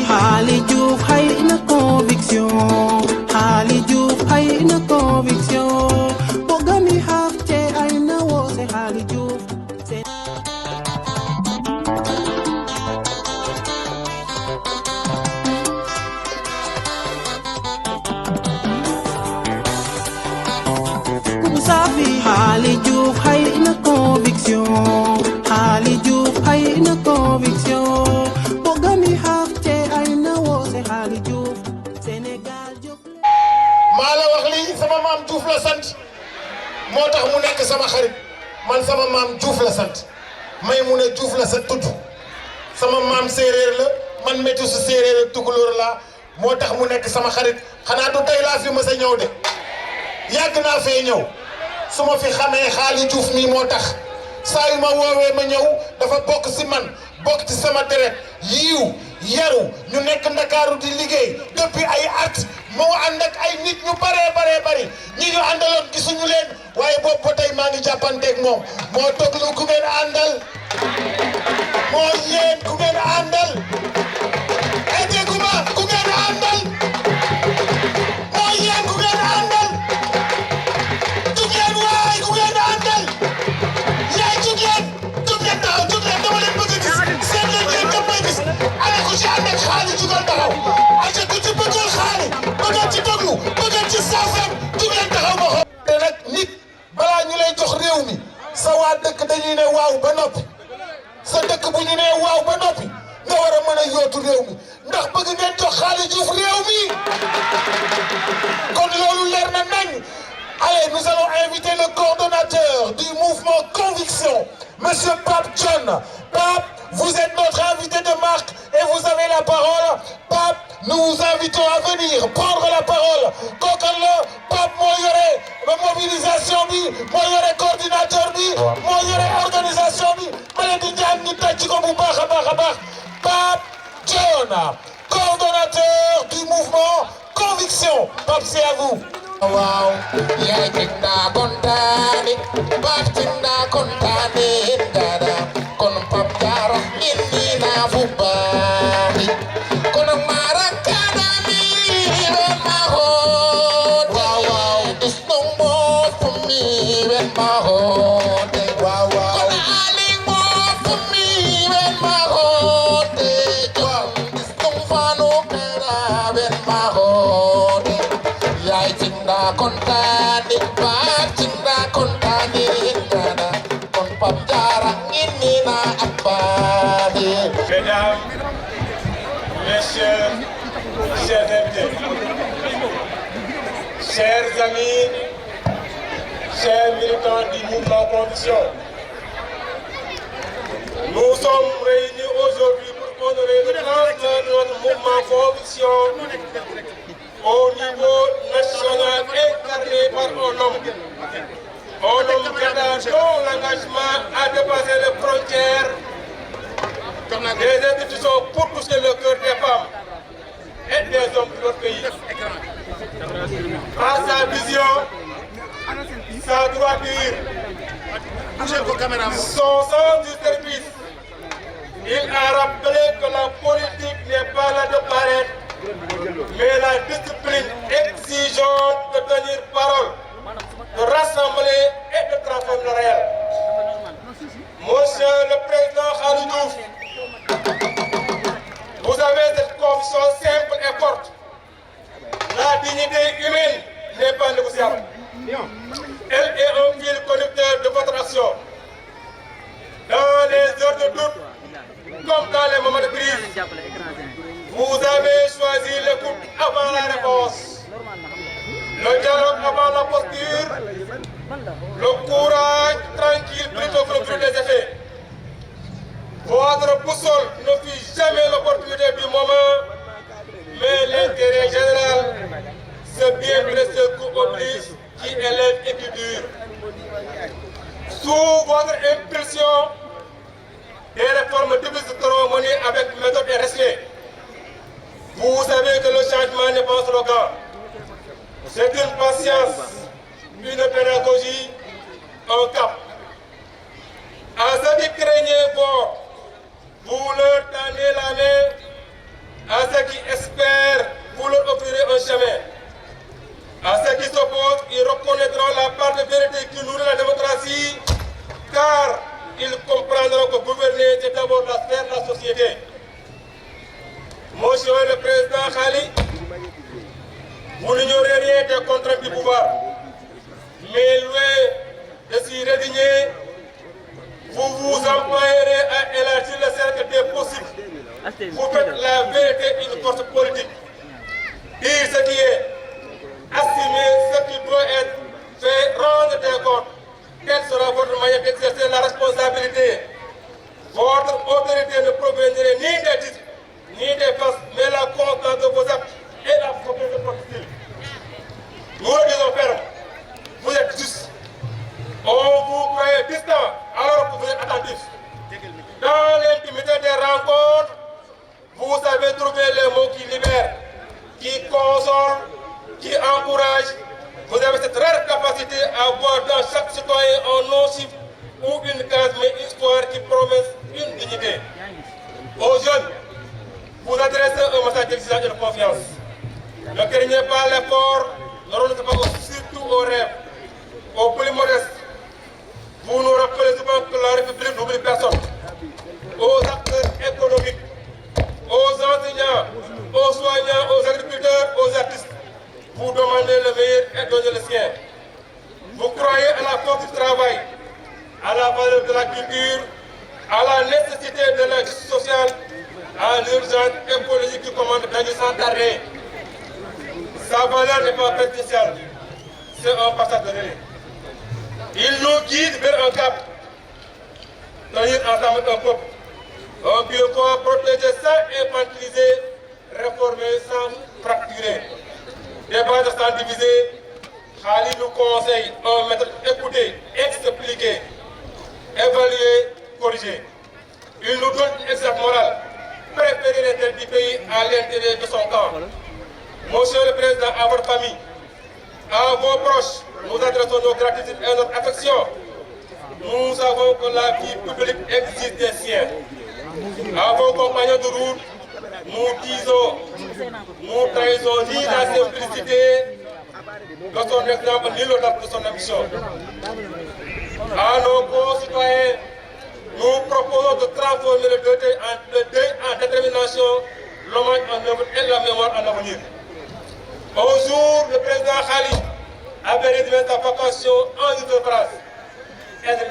Xaali Juuf hay na conviction, Xaali Juuf hay na conviction, bogami hafte ay na wose Xaali Juuf. Xaali Juuf hay na conviction, Xaali Juuf hay na conviction, bogami hafte ay na wose Xaali Juuf. Sénégal jóg maa la wax lii sama maam Diouf la sant moo tax mu nekk sama xarit man sama maam Diouf la sant Maymuna Diouf la sa tudd sama maam séeréer la man métu su séeréer ak tukulóor la moo tax mu nekk sama xarit xanaa du tey laa fi mës a ñëw de yàgg naa fee ñëw su ma fi xamee Xaali Diouf mii moo tax saa yu ma woowee ma ñëw dafa bokk si man bokk ci sama deret yiiw yaru ñu nekk Ndakaaru di liggéey depuis ay at moo ànd ak ay nit ñu bare bari ñi ñu àndaloon gisuñu leen waaye boobu ba tey maa ngi jàppanteeg moom moo toglu ku ngeen àndal moo yéen ku ngeen àndal eteguma ku ngeen àndal moo yéen ku ngeen àndal jugeen waay ku ngeen àndal yaay jugeen taxaw jugeen dama leen bëgg a gis seen leen ngeen kam may gis ana ku ci ànd ak Xaali jugal taxaw aca ku ci bëggoon Xaali bëggoon ci doglu bëggoon ci saafam jugeen taxaw ma xool te nag nit balaa ñu lay jox réew mi sa waa dëkk dañuy ne waaw ba noppi sa dëkk bu ñu nee waaw ba noppi nga war a mën a yootu réew mi ndax bëgg ngeen jox Xaali Diouf réew mi kon loolu leer na nañ. Allez, nous allons inviter le coordonnateur du mouvement Conviction, Monsieur Pape John. Pape, vous êtes notre invité de marque et vous avez la parole. Pape, nous vous invitons à venir prendre la parole. Kookal la Pape moo yore mobilisation bi moo yore coordinateur bi moo yore organisation bi ma leen di ñaan ñu tàcc ko bu baax a baax. Pape John, coordonnateur du mouvement Conviction. Pape, c'est à vous. Wow, yaay tinda kontaane Pape tinda kontaane dada kon Pape Jara inni na fu baaxi kon mara kadami wen ma hote wow is no more for me wen ma hote wow kon ali more for me wen ma hote kon is no fano kara wen ma hote yaay tinda kontaane Pape tinda kontaane dada kon Pape Jara inni na abbaade. Mesdames, Messieurs, chers invités, chers amis, chers militants du mouvement Conviction, sans conviction au niveau national incarné par un homme dont l'engagement a dépassé les frontières des institutions pour toucher le cœur des femmes et des hommes de notre pays. Par sa vision, sa droiture, son sens du service, il a rappelé que la politique n'est pas là de paraître, mais la discipline exigeante de tenir parole, de rassembler et de transformer le réel. Monsieur le Président Khalid Diouf, vous avez cette conviction simple et forte. La dignité humaine n'est pas négociable. Elle est un fil conducteur de votre action. Dans les heures de doute, comme dans les moments de crise, vous avez choisi l'écoute avant la réponse, le dialogue avant la posture, le courage tranquille plutôt que le bruit des effets. Votre boussole ne fut jamais l'opportunité du moment, mais l'intérêt général, ce bien précieux coup oblige qui élève et qui dure. Sous votre impulsion, des réformes difficiles seront menées avec méthode et respect. Vous savez que le changement n'est pas un slogan. C'est une patience, une pédagogie, un cap. À ceux qui craignaient fort, vous leur tendez la main. À ceux qui espèrent, vous leur offrirez un chemin. À ceux qui s'opposent, ils reconnaîtront la part de vérité qui nourrit la démocratie, car ils comprendront que gouverner, c'est d'abord la sphère de la société. Monsieur le Président Khali, vous n'ignorez rien des contraintes du pouvoir, mais loin de s'y résigner, vous vous employerez à élargir le cercle des possibles. Vous faites la vérité une force politique. Dire ce qui est, assumer ce qui doit être fait, rendre des comptes. Quelle sera votre manière d'exercer la responsabilité? Votre autorité ne proviendrait ni des titres, ni des postes, mais la constance de vos actes et la propriété de votre style. Nous le disons ferme, vous êtes juste. On vous croyait distant alors que vous êtes attentif. Dans l'intimité des rencontres, vous savez trouver les mots qui libèrent, qui consolent, qui encouragent. Vous avez cette rare capacité à voir dans chaque citoyen un non-chiffre ou une case, mais une histoire qui promet une dignité. Aux jeunes, vous adressez un message d'exigence et de confiance. Ne craignez pas l'effort, ne renoncez pas surtout aux rêves, aux plus modestes. Vous nous rappelez souvent que la République n'oublie personne. Aux acteurs économiques, aux enseignants, aux soignants, aux agriculteurs, aux artistes. Vous demandez le meilleur et donnez le sien. Vous croyez à la force du travail, à la valeur de la culture, à la nécessité de la justice sociale, à l'urgence écologique qui commande d'agir sans tarder. Sa valeur n'est pas présidentielle, c'est un passage de relais. Il nous guide vers un cap, tenir ensemble un peuple, un mieux corps protégé sans infantiliser, réformer sans fracturer. Débattre sans diviser, Khalid nous conseille un méthode écouter, expliquer, évaluer, corriger. Il nous donne une exercice morale, préférer l'intérêt du pays à l'intérêt de son camp. Monsieur le Président, à votre famille, à vos proches, nous adressons nos gratitudes et notre affection. Nous savons que la vie publique existe des siens. À vos compagnons de route, nous disons, nous trahissons ni la simplicité de son exemple, ni l'audace de son ambition. À nos concitoyens, nous proposons de transformer le deuil en détermination, l'hommage en œuvre et la mémoire en avenir. Un jour, le président Khali avait résumé sa vocation en une phrase. Être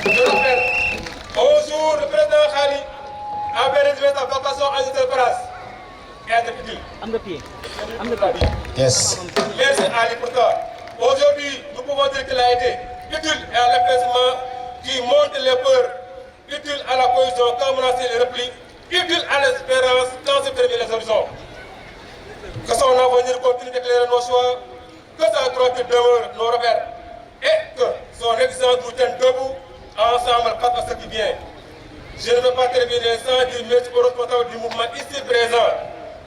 je rappelle, un jour, le président Khali avait résumé sa vocation en une phrase. Être utile. Yes. Merci Ali pour ça. Aujourd'hui, nous pouvons dire qu'il a été utile à l'apaisement qui monte les peurs utile à la cohésion quand menacer les replis, utile à l'espérance quand se termine les horizons. Que son avenir continue d'éclairer nos choix, que sa droiture demeure nos repères et que son existence nous tienne debout ensemble face à ce qui vient. Je ne veux pas terminer sans dire merci aux responsables du mouvement ici présent.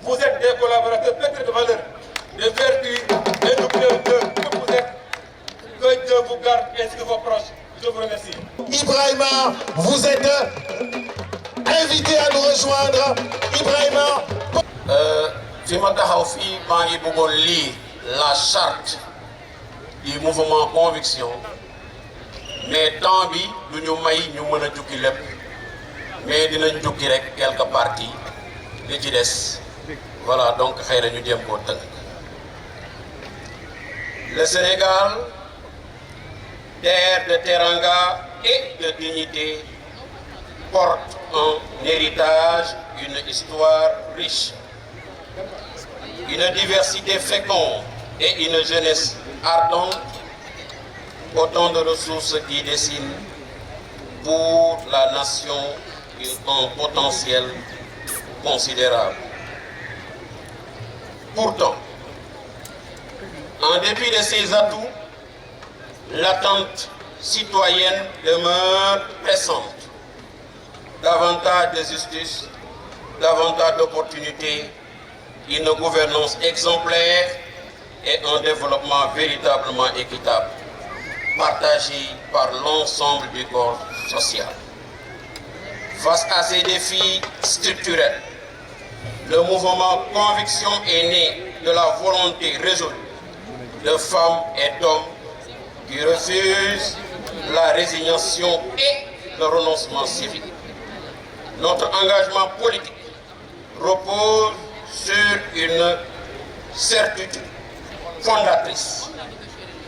Vous êtes des collaborateurs pétris de valeur, de vertu et n'oubliez que vous êtes. Que Dieu vous garde ainsi que vos proches. Je vous remercie. Ibrahima, vous êtes invité à nous rejoindre. Ibrahima. fi ma taxaw fii maa ngi bëggoon lire la charte du mouvement Conviction mais temps bi du ñu may ñu mën a jukki lépp mais dinañ jukki rek quelques parties li ci des voilà donc xëy na ñu jéem koo tënk. Le Sénégal, terre de teranga et de dignité, porte en héritage une histoire riche, une diversité féconde et une jeunesse ardente, autant de ressources qui dessinent pour la nation un potentiel considérable. Pourtant, en dépit de ces atouts, l'attente citoyenne demeure pressante. Davantage de justice, davantage d'opportunités, une gouvernance exemplaire et un développement véritablement équitable, partagé par l'ensemble du corps social. Face à ces défis structurels, le mouvement Conviction est né de la volonté résolue de femmes et d'hommes qui refusent la résignation et le renoncement civique. Notre engagement politique repose sur une certitude fondatrice.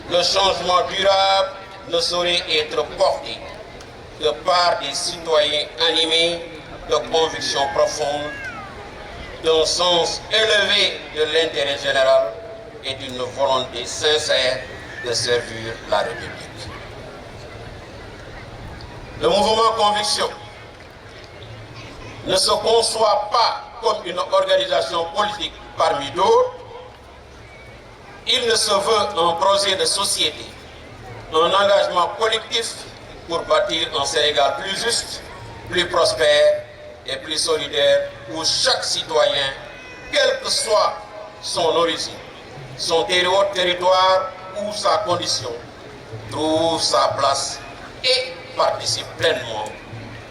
Le changement durable ne saurait être porté que par des citoyens animés de convictions profondes, d'un sens élevé de l'intérêt général et d'une volonté sincère de servir la République. Le mouvement Conviction ne se conçoit pas comme une organisation politique parmi d'autres. Il ne se veut un projet de société, un engagement collectif pour bâtir un Sénégal plus juste, plus prospère et plus solidaire, où chaque citoyen, quelle que soit son origine, son territoire ou sa condition, trouve sa place et participe pleinement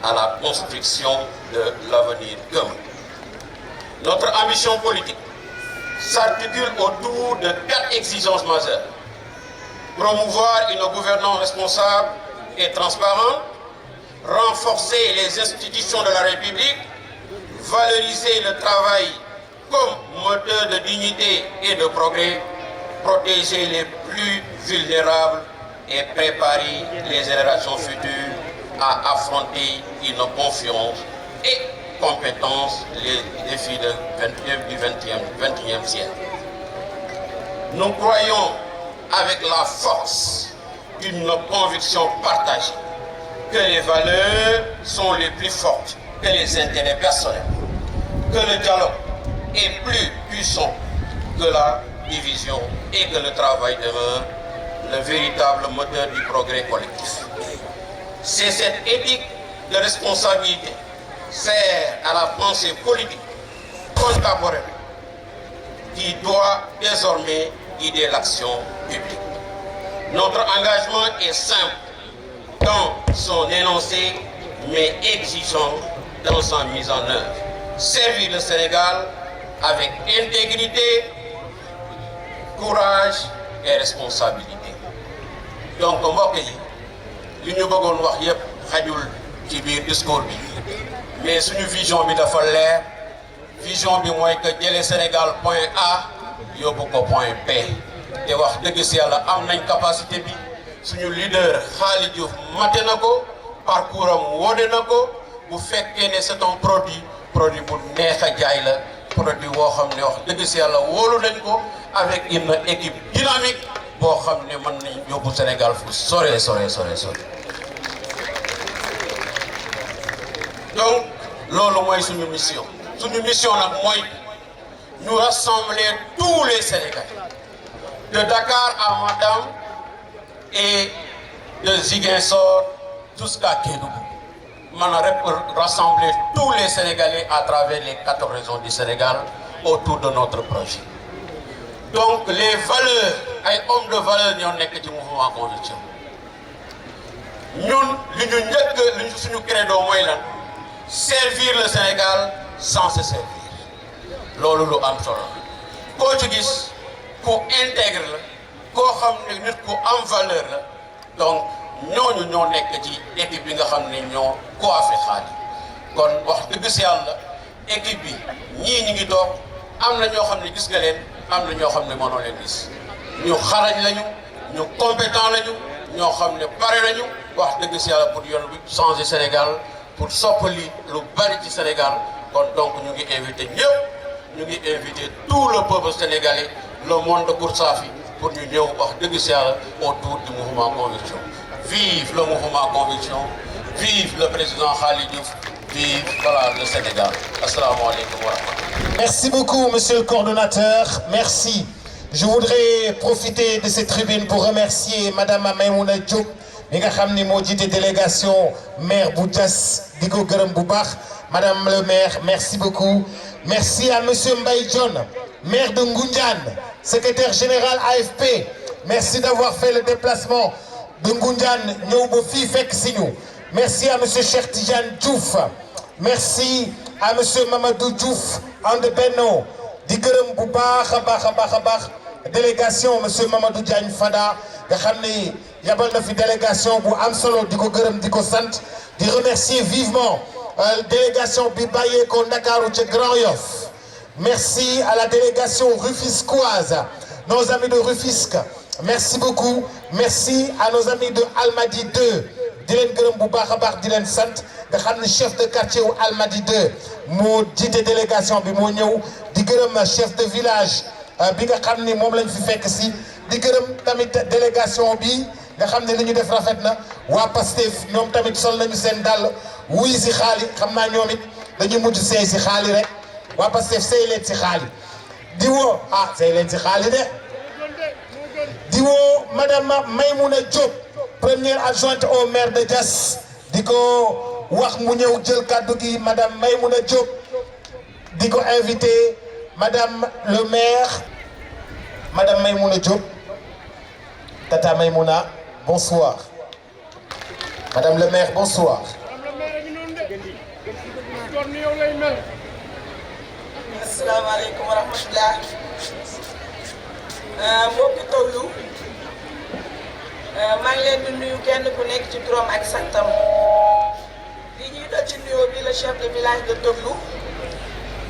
à la construction de l'avenir commun. Notre ambition politique s'articule autour de 4 exigences majeures. Promouvoir une gouvernance responsable et transparente, renforcer les institutions de la République, valoriser le travail comme moteur de dignité et de progrès, protéger les plus vulnérables et préparer les générations futures à affronter une confiance et compétence les défis du XXIe siècle. Nous croyons avec la force d'une conviction partagée que les valeurs sont les plus fortes que les intérêts personnels, que le dialogue est plus puissant que la division et que le travail demeure le véritable moteur du progrès collectif. C'est cette éthique de responsabilité sert à la pensée politique contemporaine qui doit désormais guider l'action publique. Notre engagement est simple dans son énoncé, mais exigeant dans sa mise en œuvre. Servir le Sénégal avec intégrité, courage et responsabilité. Donc mbokk yi li ñu bëggoon wax yépp xajul ci biir discours bi mais suñu vision bi dafa leer. Vision bi mooy que jëlee Sénégal point A yóbbu ko point B te wax dëgg si yàlla am nañ capacité bi suñu leader Khaly Diouf mate na ko parcours am wone na ko bu fekkee ne c'est un produit bu neex a jaay la produit boo xam ne wax dëgg si yàlla wóolu nañ ko avec une équipe dynamique boo xam ne mën nañ yóbbu Sénégal fu sore. donc loolu mooy suñu mission nag mooy ñu rassembler tous les Sénégalais de Dakar à Matam et de Ziguinchor jusqu'à Kédougou mën a rassembler tous les Sénégalais à travers les 14 régions du Sénégal autour de notre projet. Donc les valeurs ay hommes de valeur ñoo nekk ci mouvement conviction ñun li ñu njëkk li ñu suñu credo mooy lan servir le Sénégal sans se servir loolu lu am solo koo ci gis ku intègre la koo xam ne nit ku am valeur la donc ñooñu ñoo nekk ci équipe bi nga xam ne ñoo coiffé xaalis kon wax dëgg si yàlla équipe bi ñii ñi ngi toog am na ñoo xam ne gis nga leen am na ñoo xam ne mënoo leen gis ñu xarañ lañu ñu compétent lañu ñoo xam ne pare nañu wax dëgg si yàlla pour yoon bi changer Sénégal pour soppali lu bari ci Sénégal kon donc ñu ngi invité ñëpp ñu ngi invité tout le peuple sénégalais le monde de Koursaafi pour ñu ñëw wax dëgg si yàlla autour du mouvement Conviction. Vive le mouvement Conviction, vive le président Khalid Diouf, vive voilà, le Sénégal. Assalamu alaikum wa rahmatullah. Merci beaucoup, monsieur le coordonnateur. Merci. Je voudrais profiter de cette tribune pour remercier Madame Maïmouna Diop, mi nga xam ni moo jiite délégation maire bu Diass di ko gërëm bu baax. Madame le maire, merci beaucoup. Merci à monsieur Mbaye John, maire de Ngoundiane, secrétaire général AFP. Merci d'avoir fait le déplacement de Ngoundiane ñëw ba fii fekk si ñu. Merci à monsieur Cheikh Tidiane Diouf. Merci à monsieur Mamadou Diouf And Benno di gërëm bu baax a baax délégation monsieur Mamadou Diagne Fada nga xam ni yabal na fi délégation bu am solo di ko gërëm di ko sant di remercier vivement délégation bi bàyyeekoo Ndakaaru ca Grand Yoff. Merci à la délégation rufisquoise, nos amis de Rufisque. Merci beaucoup. Merci à nos amis de Almadies 2 di leen gërëm bu baax a baax di leen sant nga xam ne chef de quartier wu Almadies 2 moo jiite délégation bi moo ñëw di gërëm chef de village bi nga xam ni moom lañ fi fekk si di gërëm tamit délégation bi nga xam ne li ñu def rafet na waa Pastef ñoom tamit sol nañu seen dàll wuy si xaali xam naa ñoom it dañuy mujj seey si xaali rek waa Pastef seey leen si xaali di woo seey leen si xaali de di woo madame Maïmouna Diop première adjointe au maire de Diass di ko wax mu ñëw jël kàddu gi madame Maïmouna Diop di ko invité madame le maire madame Maïmouna Diop tata Maïmouna bonsoir madame le maire bonsoir. asalaamaaleykum wa rahmatulah mbokki tollu maa ngi leen di nuyu kenn ku nekk ci turam ak santam di ñuy dal ci nuyoo bi le chef de village de Toglu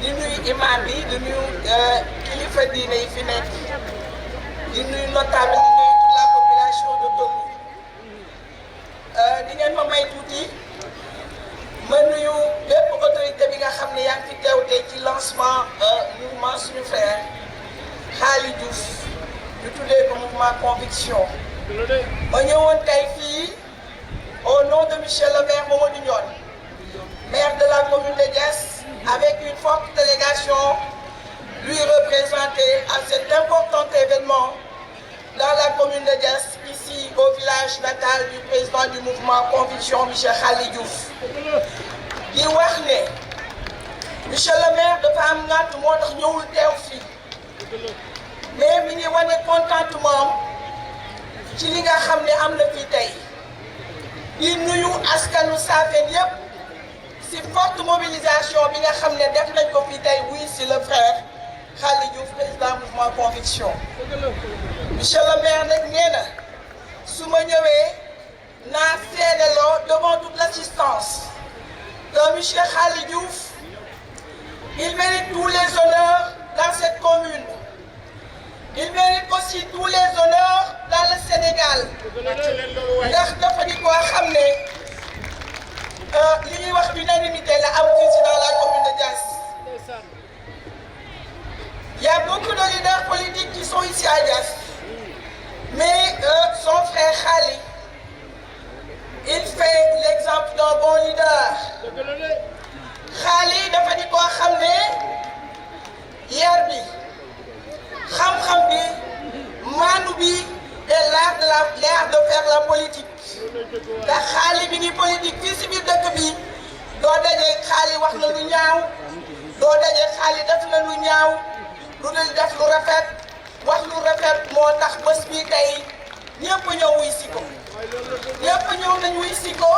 di nuyu imam bi di nuyu kilifa diine yi fi nekk di nuyu notable di nuyu toute la population de Toglu di ngeen ma may tuuti ma nuyu bépp autorité bi nga xam ne yaa ngi fi teew tey ci lancement mouvement suñu frère Khalid Diouf ñu tuddee ko mouvement Conviction ma ñëwoon tey fii au nom de monsieur le maire Mamadou Ndione maire de la commune de Diass avec une forte délégation lui représenter à cet important événement dans la commune de Diass ici au village natal du président du mouvement Conviction monsieur Khalid Diouf di wax ne monsieur le maire dafa am ngànt moo tax ñëwul teew fii mais mi ngi wane contentement ci li nga xam ne am na fii tey di nuyu askanu Saafeen yépp si forte mobilisation bi nga xam ne def nañ ko fii tey wuy si le frère Khalid Diouf président mouvement Conviction monsieur le maire nag nee na su ma ñëwee naa seedeloo devant toute l'assistance que monsieur Khalid Diouf il mérite tous les honneurs dans cette commune. Il mérite aussi tous les honneurs dans le Sénégal. ndax dafa di koo xam ne li ñuy wax unanimité la am fii dans la commune de Diass. Il y a beaucoup de leaders politiques qui sont ici à Diass. Mais son frère Khalid, il fait l'exemple d'un bon leader. ndax xaali bi ngi politique fii si biir dëkk bi doo dajee xaali wax la lu ñaaw doo dajee xaali def la lu ñaaw lu dul def lu rafet wax lu rafet moo tax bés bi tey ñëpp ñëw wuy si ko ñëpp ñëw nañ wuy si ko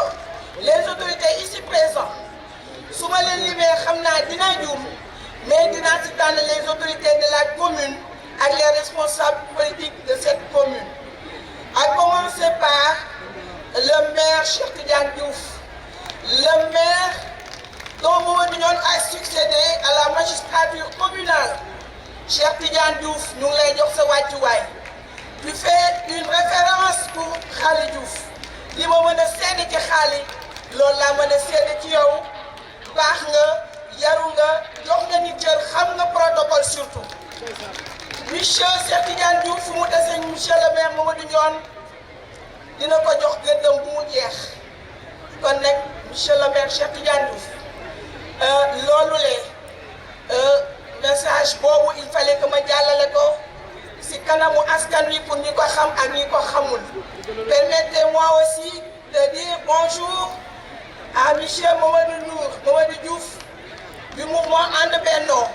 les autorités ici présents su ma leen limee xam naa dina juum mais dinaa si tànn les autorités de la commune ak les responsables politiques de cette commune à commencer par le maire Cheikh Tidiane Diouf le maire dont Mamadou Nione a succédé à la magistrature communale Cheikh Tidiane Diouf ñu ngi lay jox sa wàccuwaay tu fais une référence pour Khali Diouf li ma mën a seede ci Khali loolu laa mën a seede ci yow baax nga yaru nga jox nga ni cër xam nga protocole surtout monsieur Cheikh Tidiane Diouf fu mu dese monsieur le maire Mamadou Nione dina ko jox gëddam bu mu jeex kon nag monsieur le maire Cheikh Tidiane Diouf loolu le message boobu il fallait que ma jàllale ko si kanamu askan wi pour ñi ko xam ak ñi ko xamul permettez-moi aussi de dire bonjour à monsieur Mamadou Diouf du mouvement And Benno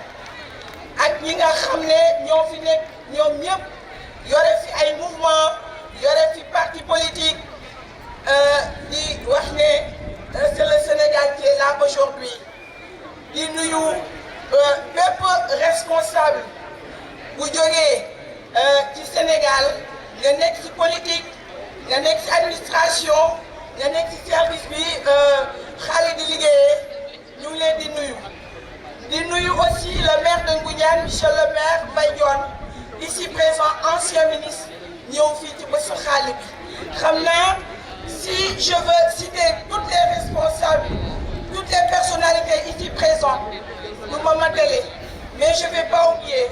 ak ñi nga xam ne ñoo fi nekk ñoom ñëpp yore fi ay mouvement yore fi parti politique di wax ne c'est le Sénégal qui est là aujourd'hui di nuyu bépp responsable bu jógee ci Sénégal nga nekk ci politique nga nekk ci administration nga nekk ci service bi Khali di liggéeyee ñu ngi leen di nuyu aussi le maire de Ngoundiane monsieur le maire Mbaye Dione ici présent ancien ministre ñëw fii ci bésu Khali bi xam naa si je veux citer toutes les responsables toutes les personnalités ici présentes du ma matale mais je vais pas oublier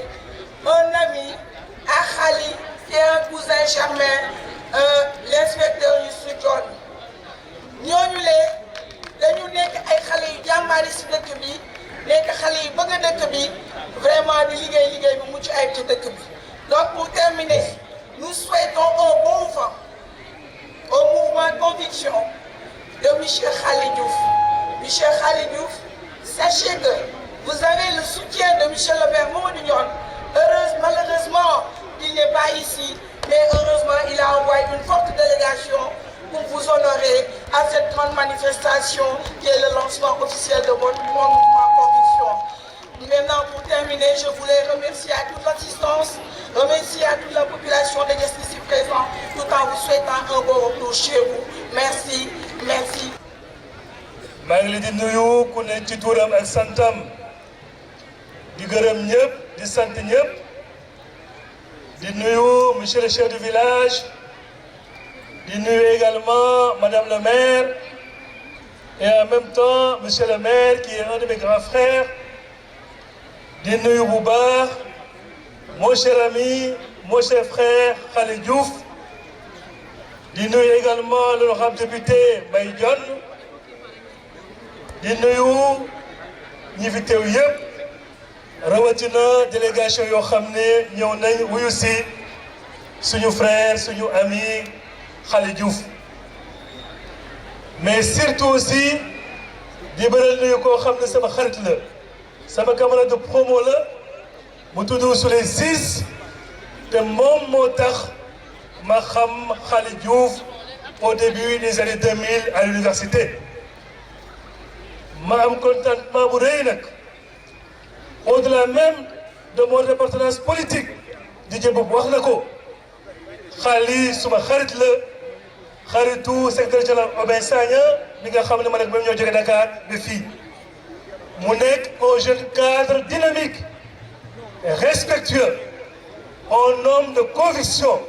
un ami à Khali et un cousin germain l'inspecteur Youssou Dione ñooñu dañu nekk ay xale yu jàmbaari si dëkk bi nekk xale yu bëgg a dëkk bi vraiment di liggéey bu mucc ayib ci dëkk bi donc pour terminer nous souhaitons un bon vent au mouvement Conviction de monsieur Khali Diouf. Monsieur Khali Diouf, sachez que vous avez le soutien de monsieur le maire Mamadou Nione. Malheureusement, il n'est pas ici, mais heureusement, il a envoyé une forte délégation pour vous honorer à cette grande manifestation qui est le lancement officiel de mon mouvement Conviction. Maintenant, pour terminer, je voulais remercier à toute l'assistance, remercier à toute la population de Thiès ici présent, tout en vous souhaitant un bon retour chez vous. Merci, merci. maa ngi leen di nuyu ku ne ci turam ak santam di gërëm ñëpp di sant ñëpp di nuyu monsieur le chef du village di nuyu également madame le maire et en même temps monsieur le maire qui est un de mes grands frères di nuyu bu baax mon cher ami mon cher frère Khali Diouf di nuyu également l'honorable député Mbaye Dione di nuyu ñi fi teew yëpp rawatina délégation yoo xam ne ñëw nañ wuyu si suñu frère suñu ami Khali Diouf mais surtout aussi di bëral nuyu koo xam ne sama xarit la sama camarade de promo la mu tudd Souley Ciss te moom moo tax ma xam Khali Diouf au début des années 2000 à l'université ma am contentement bu rëy nag au-delà même de mon appartenance politique di jëbëb wax na ko Khali suma xarit la xaritu secrétaire général Obin Sagna mi nga xam ne ma nekk même ñoo jóge Dakar ba fii mu nekk un jeune cadre dynamique et respectueux un homme de conviction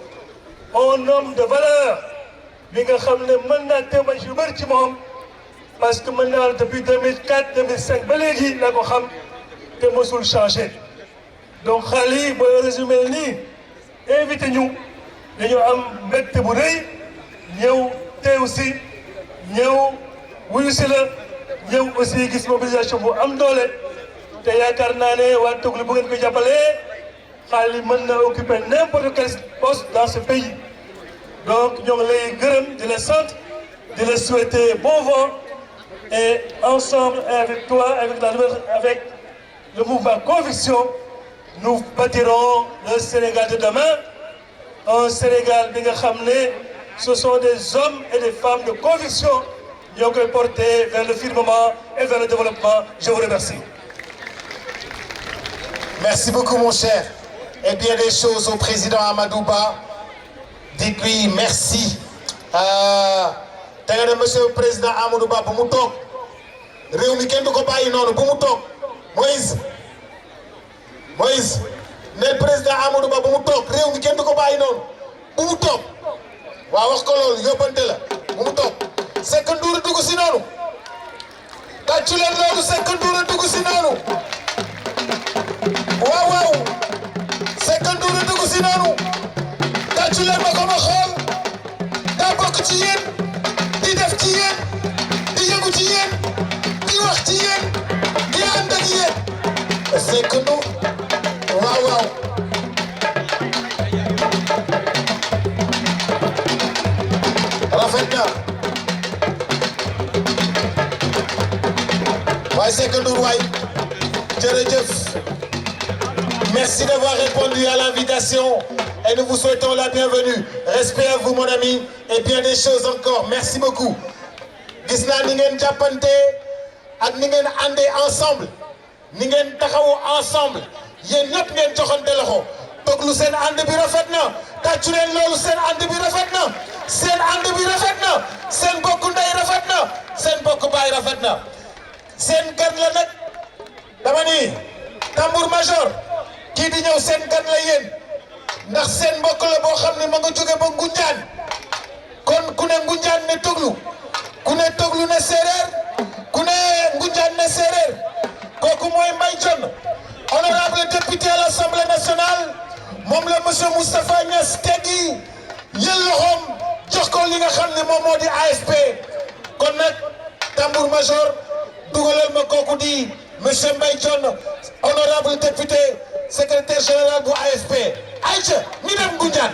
un homme de valeur mi nga xam ne mën naa témoigner yu bëri ci moom parce que mën naa depuis 2004 2005 ba léegi laa ko xam te mosul changé donc Khali booy résumé nii invité ñu dañu am mbégte bu rëy ñëw teew si ñëw wuyu si la ñëw aussi gis mobilisation bu am doole te yaakaar naa ne waa Toglu bu ngeen ko jàppalee Khali mën na occuper n'importe quel poste dans ce pays donc ñoo ngi lay gërëm di la sant de le souhaiter bon vent et ensemble avec toi, avec le mouvement Conviction, nous bâtirons le Sénégal de demain, un Sénégal bi nga xam ne ce sont des hommes et des femmes de conviction ñoo koy porter vers le firmament et vers le développement. Je vous remercie. Merci beaucoup mon cher. Et bien des choses au président Amadou Ba. Dites-lui merci. Te nga ne monsieur le président Amadou Ba bu mu toog réew mi kenn du ko bàyyi noonu bu mu toog Moïse ne président Amadou Ba bu mu toog réew mi kenn du ko bàyyi noonu bu mu toog waaw wax ko loolu yóbbante la bu mu toog Seck Ndour dugg si noonu tàccu leen loolu Seck Ndour dugg si noonu waaw Seck Ndour dugg si noonu tàccu leen ma ko ma xool daa bokk ci yéen di def ci yéen di yëngu ci yéen di wax ci yéen di ànd ak yéen Seck Ndour waaw rafet na waay Seck Ndour waay jërëjëf. Merci d'avoir répondu à l'invitation et nous vous souhaitons la bienvenue. Respect à vous mon ami et bien des choses encore. Merci beaucoup. Gis naa ni ngeen jàppante ak ni ngeen àndee ensemble ni ngeen taxawu ensemble yéen ñëpp ngeen joxante loxo toglu seen ànd bi rafet na tàccu leen loolu seen ànd bi rafet na seen ànd bi rafet na seen bokk ndey rafet na seen bokk baay rafet na seen gan la nag dama ni tambour major kii di ñëw seen gan la yéen ndax seen mbokk la boo xam ne ma nga jóge ba Ngunjaan kon ku ne Ngunjaan ne toglu ku ne toglu ne séeréer ku ne Ngunjaan ne séeréer kooku mooy Mbaye Dione honorable député à l'Assemblée nationale moom la monsieur Moustapha Niass teggi yël loxoom jox ko li nga xam ne moom moo di AFP kon nag tambour major dugalal ma kooku di monsieur Mbaye Dione honorable député secrétaire général bu AFP ayca ñu dem Ngunjaan.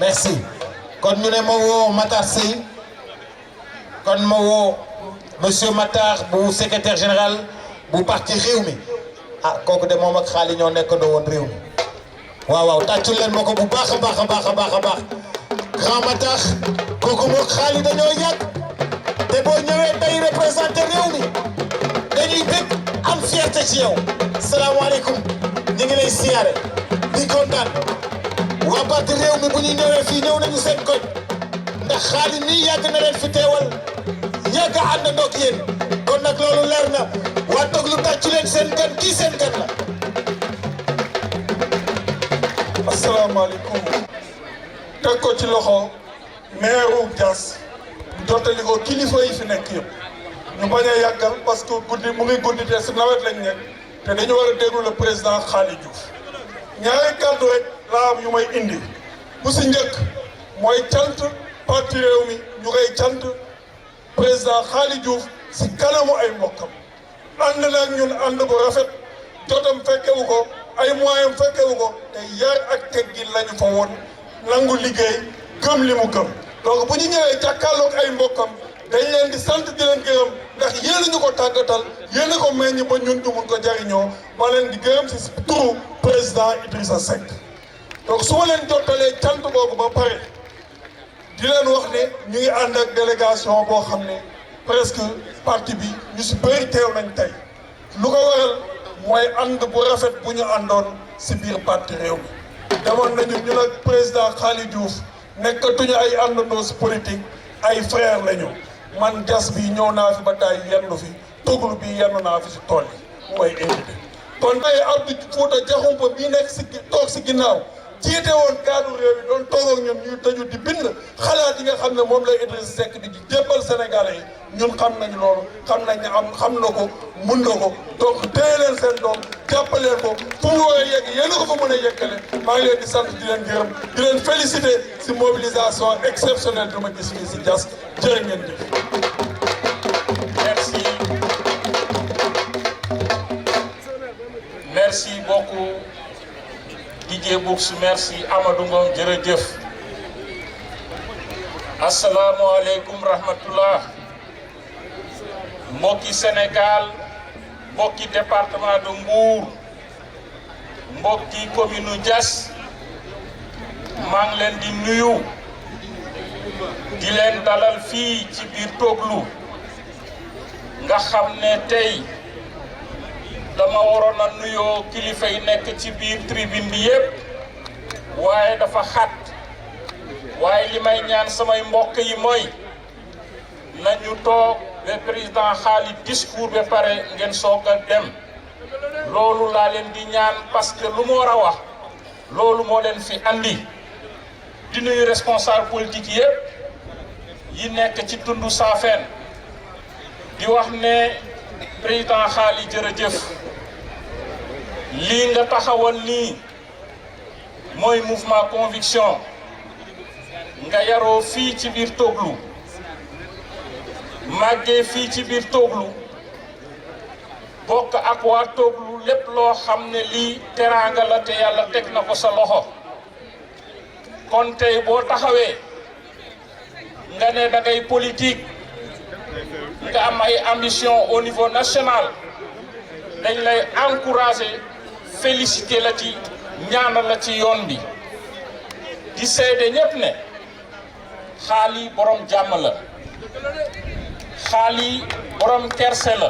Merci. Kon ñu ne ma woo Matar Sey kon ma woo monsieur Matar bu secrétaire général bu parti Rewmi ah kooku de moom ak xaali ñoo nekkandoo woon réew mi waaw tàccul leen ma ko bu baax a baax grand Matar kooku moom xaali dañoo yàgg te boo ñëwee tey représenté réew mi dañuy bëgg am fierté ci yow salaamaaleykum ñu ngi lay siyaare di kontaan. waa parti réew mi bu ñu ñëwee fii ñëw nañu seen koñ ndax xaalis nii yàgg na leen fi teewal yàgg a àndandoo ak yéen kon nag loolu leer na waa toog lu tàccu leen seen gan kii seen gan la. asalaamaaleykum. teg ko ci loxo maire Diass jottali ko kilifa yi fi nekk yëpp ñu bañ a yàggal parce que guddi mu ngi guddi te si nawet lañ nekk te dañu war a déglu le président Khaly Diouf ñaari kàddu rek laa am yu may indi bu si njëkk mooy cant parti réew mi ñu koy cant président Khaly Diouf si kanamu ay mbokkam ànd naag ñun ànd bu rafet jotam fekkewu ko ay moyens fekkewu ko te yar ak teggin lañu fa woon nangu liggéey gëm li mu gëm donc bu ñu ñëwee jàkkaarloog ay mbokkam dañ leen di sant di leen gërëm ndax yéen ñu ko tàggatal yéen ko meññ ba ñun ñu mun ko jariñoo ma leen di gërëm si turu président Idrissa Seck donc su ma leen jottalee cant boobu ba pare di leen wax ne ñu ngi ànd ak délégation boo xam ne presque parti bi ñu si bëri teew nañ tey lu ko waral mooy ànd bu rafet bu ñu àndoon si biir parti réew mi demoon nañu ñu nag président Khaly Diouf nekkatuñu ay àndandoo si politique ay frère lañu man Diass bi ñëw naa fi ba taay yendu fi toglu bi yendu naa fi si tool yi mooy invité. kon tey Abdou Fouta Diakhoumpa bii nekk si toog si ginnaaw jiite woon cadre réew yi doon toog ak ñun ñuy tëju di bind xalaat yi nga xam ne moom lay Idrissa Seck di jébbal Sénégalais yi ñun xam nañ loolu xam nañ ne xam na ko mun na ko donc téye leen seen doom jàppaleen ko fu mu woowee yegg yéen a ko fa mën a yeggale maa ngi leen di sant di leen gërëm di leen féliciter si mobilisation exceptionnelle bi ma gis fii si Diass jërë ngeen jëf. Merci beaucoup Didier Bouks, merci Amadou Ngom jërëjëf. Asalaamaaleykum rahmatullah. Mbokki Sénégal, mbokki département de Mbour, mbokki commune Diass, maa ngi leen di nuyu di leen dalal fii ci biir Toglu nga xam ne tey dama waroon a nuyoo kilifa yi nekk ci biir tribune bi yépp waaye dafa xat waaye li may ñaan samay mbokk yi mooy nañu toog ba président xaali discours ba pare ngeen soog a dem loolu laa leen di ñaan parce que lu mu war a wax loolu moo leen fi andi di nuyu responsable politique yépp yi nekk ci tundu Saafeen di wax ne président xaali jërëjëf lii nga taxawal nii mooy mouvement conviction nga yaroo fii ci biir Toglu màggee fii ci biir Toglu bokk ak waa Toglu lépp loo xam ne lii teraanga la te yàlla teg na ko sa loxo kon tey boo taxawee nga ne da ngay politique nga am ay ambition au niveau national dañ lay encourager féliciter la ci ñaanal la ci yoon bi di seede ñépp ne xaali borom jàmm la xaali borom kerse la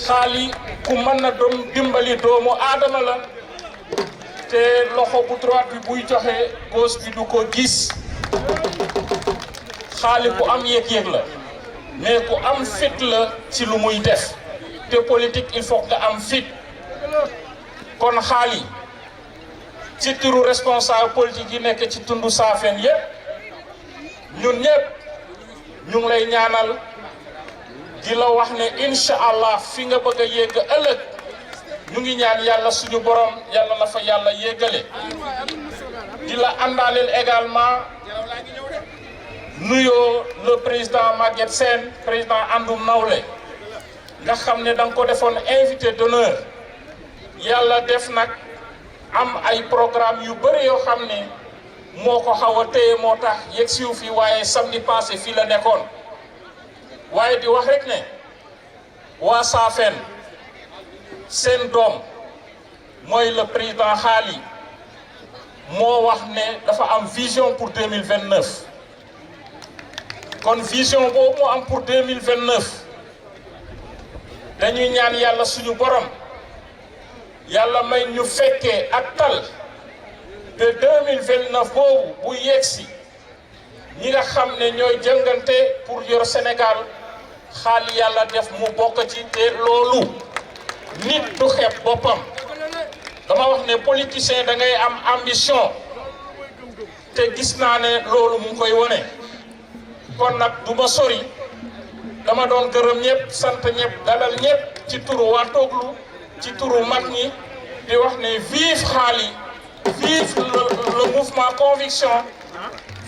xaali ku mën na doom dimbali doomu aadama la te loxo bu droite bi buy joxe gauche bi du ko gis xaali ku am yëg-yëg la mais ku am fit la ci lu muy def te politique il faut nga am fit kon xaali ci turu responsable politique yi nekk ci tundu Saafeen yépp ñun ñépp ñu ngi lay ñaanal di la wax ne incha allah fi nga bëgg a yegg ëllëg ñu ngi ñaan yàlla suñu borom yàlla la fa yàlla yeggale di la àndaaleel également nuyoo le président Maguette Sène président Andoum Nawle nga xam ne da nga ko defoon invité d'honneur yàlla def nag am ay programme yu bëri yoo xam ne moo ko xaw a téye moo tax yegg siw fi waaye samedi passé fii la nekkoon waaye di wax rek ne waa Saafeen seen doom mooy le président xaali moo wax ne dafa am vision pour 2029 kon vision boobu moo am pour 2029 dañuy ñaan yàlla suñu borom yàlla may ñu fekkee ak tal de 2029 boobu bu yegsi ñi nga xam ne ñooy jëngante pour yor Sénégal xaali yàlla def mu bokk ci te loolu nit du xeeb boppam dama wax ne politicien da ngay am ambition te gis naa ne loolu mu ngi koy wone kon nag du ma sori dama doon gërëm ñëpp sant ñëpp dalal ñëpp ci turu waa Toglu ci turu mag ñi di wax ne vive xaali vive le mouvement conviction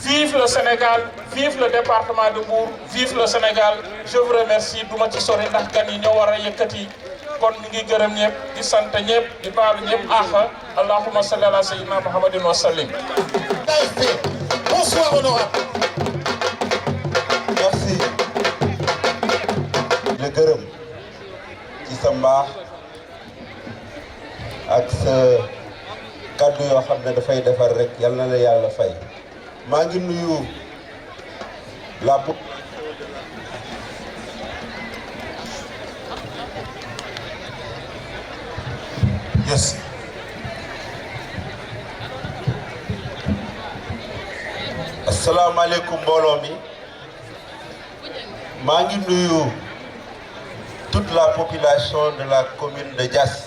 vive le Sénégal vive le département de Mbour vive le Sénégal je vous remercie du ma ci sori ndax gan yi ñoo war a yëkkati kon ñu ngi gërëm ñëpp di sant ñëpp di baalu ñëpp axa allahumma salli ala sayyidina muhammadin wa sallim. Bonsoir honorable. Merci. la gërëm ci sa mbaax ak sa kàddu yoo xam ne dafay defar rek yal na la yàlla fay maa ngi nuyu la Yes. asalaamaaleykum mbooloo mi maa ngi nuyu toute la population de la commune de Diass,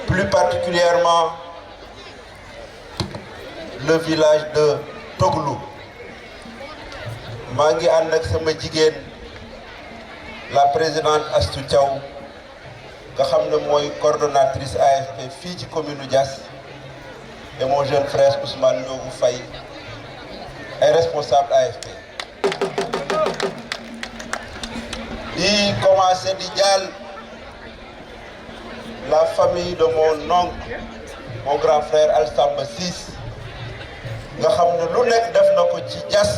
plus particulièrement le village de Toglou. maa ngi ànd ak sama jigéen la présidente Astou Thiaw nga xam ne mooy coordonnatrice AFP fii ci commune u Diass et mon jeune frère Ousmane Ndiogou Faye ay responsable AFP di commencer di jaal la famille de mon oncle mon grand frère Alsamba Ciss nga xam ne lu nekk def na ko ci Diass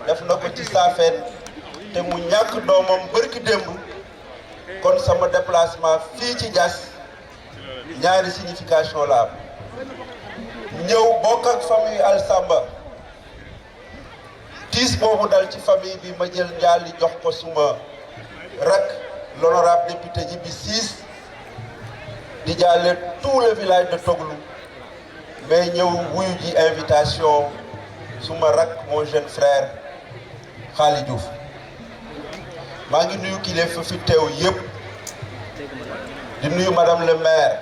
def na ko ci Saafeen te mu ñàkk doomam bërki démb kon sama déplacement fii ci Diass ñaari signification la am ñëw bokk ak famille Alsamba tiis boobu dal ci famille bi ma jël njaal li jox ko suma rak l'honorable député Djibi Ciss di jaale tout le village de Toglou mais ñëw wuyu ji invitation suma rak mon jeune frère Khali Diouf maa ngi nuyu kilifa fi teew yëpp di nuyu madame le maire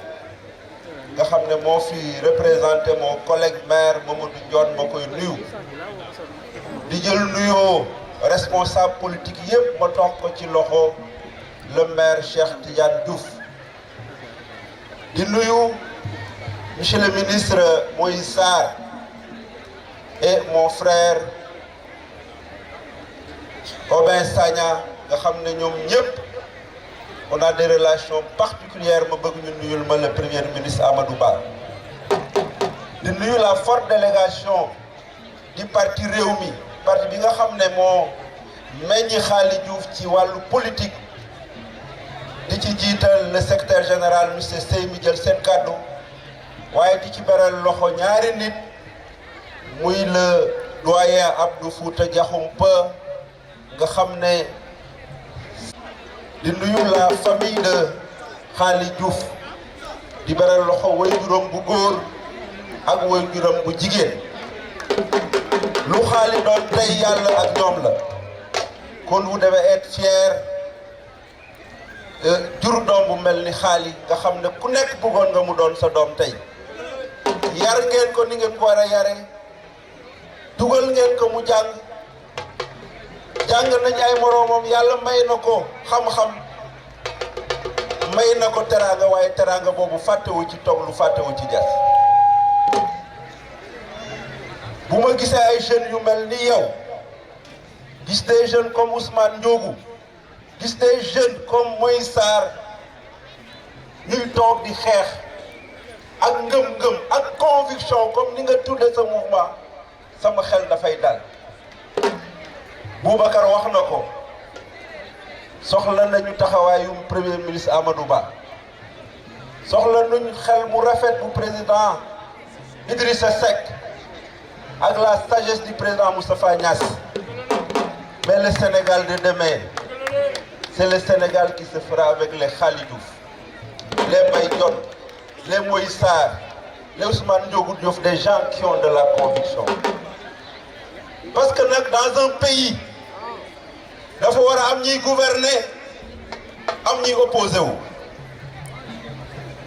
nga xam ne moo fi représenté mon collègue maire Mamadou Ndione ma koy nuyu di jël nuyoo responsable politique yëpp ma toog ko ci loxo le maire Cheikh Tidiane Diouf di nuyu monsieur le ministre Moïse Sarr et mon frère Aubin Sagna nga xam ne ñoom ñëpp on a des relations particulières ma bëgg ñu nuyul ma le premier ministre Amadou Ba di nuyu la forte délégation du parti Rewmi parti bi nga xam ne moo meññi Khali Diouf ci wàllu politique di ci jiital le secrétaire général monsieur Sey mi jël seen kàddu waaye di ci beral loxo ñaari nit muy le doyen Abdou Fouta Diakhoumpa nga xam ne di nuyu la famille de Khali Diouf di beral loxo waajuram bu góor ak waajuram bu jigéen lu Khali doon tey yàlla ak ñoom la kon vous devez être fier jur doom bu mel ni Khali nga xam ne ku nekk bëggoon nga mu doon sa doom tey yar ngeen ko ni ngeen ko war a yare dugal ngeen ko mu jàng nañ ay moroomam yàlla may na ko xam-xam may na ko teraanga waaye teraanga boobu fàttewu ci Toglou fàttewu ci Diass bu ma gisee ay jeunes yu mel ni yow gis des jeunes comme Ousmane Ndiogou gis des jeunes comme Moïse Sarr ñuy toog di xeex ak ngëm-ngëm ak conviction comme ni nga tudde sa mouvement sama xel dafay dal Boubacar wax na ko soxla nañu taxawaayum premier ministre Amadou Ba soxla nañu xel mu rafet bu président Idrissa Seck ak la sagesse du président Moustapha Niasse mais le Sénégal de demain c'est le Sénégal qui se fera avec les Khali Diouf les Mbaye Dione les Moïse Sarr les Ousmane Ndiogou Diouf des gens qui ont de la conviction parce que nag dans un pays dafa war a am ñuy gouverner am ñuy opposé wu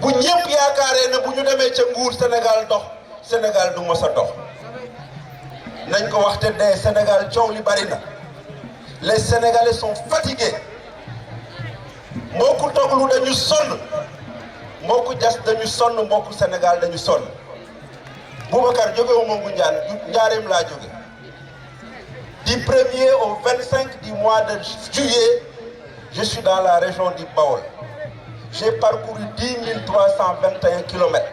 bu ñëpp yaakaaree ne bu ñu demee ca nguur Sénégal dox Sénégal du mos a dox nañ ko wax te dee Sénégal coow li bari na les Sénégalais sont fatigués mbokku Toglou dañu sonn mbokku Diass dañu sonn mbokku Sénégal dañu sonn Boubacar jógewu ma Ngoundiane Njaareem laa jóge du 1er au 25 du mois de juillet je suis dans la région du Baol j'ai parcouru 10 321 kilomètres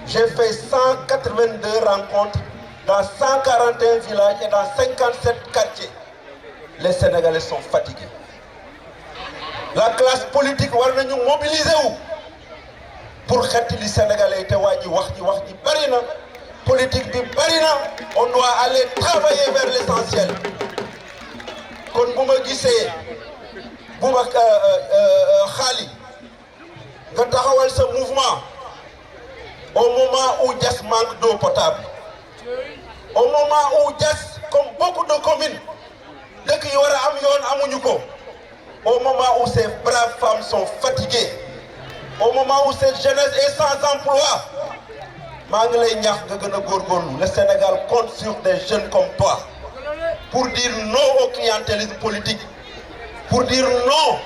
j'ai fait 182 rencontres dans 141 villages et dans 57 quartiers les Sénégalais sont fatigués la classe politique war nañu mobiliser wu pour xettali Sénégalais te wàññi wax ji bari na politique bi bari na on doit aller travailler vers l'essentiel kon bu ma gisee Boubacar Khali nga taxawal sa mouvement au moment où Diass manque d'eau potable au moment où Diass comme beaucoup de communes dëkk yi war a am yoon amuñu ko au moment où ces braves femmes sont fatiguées, au moment où cette jeunesse est sans emploi, le Sénégal compte sur des jeunes comme toi pour dire non au clientélisme politique, pour dire non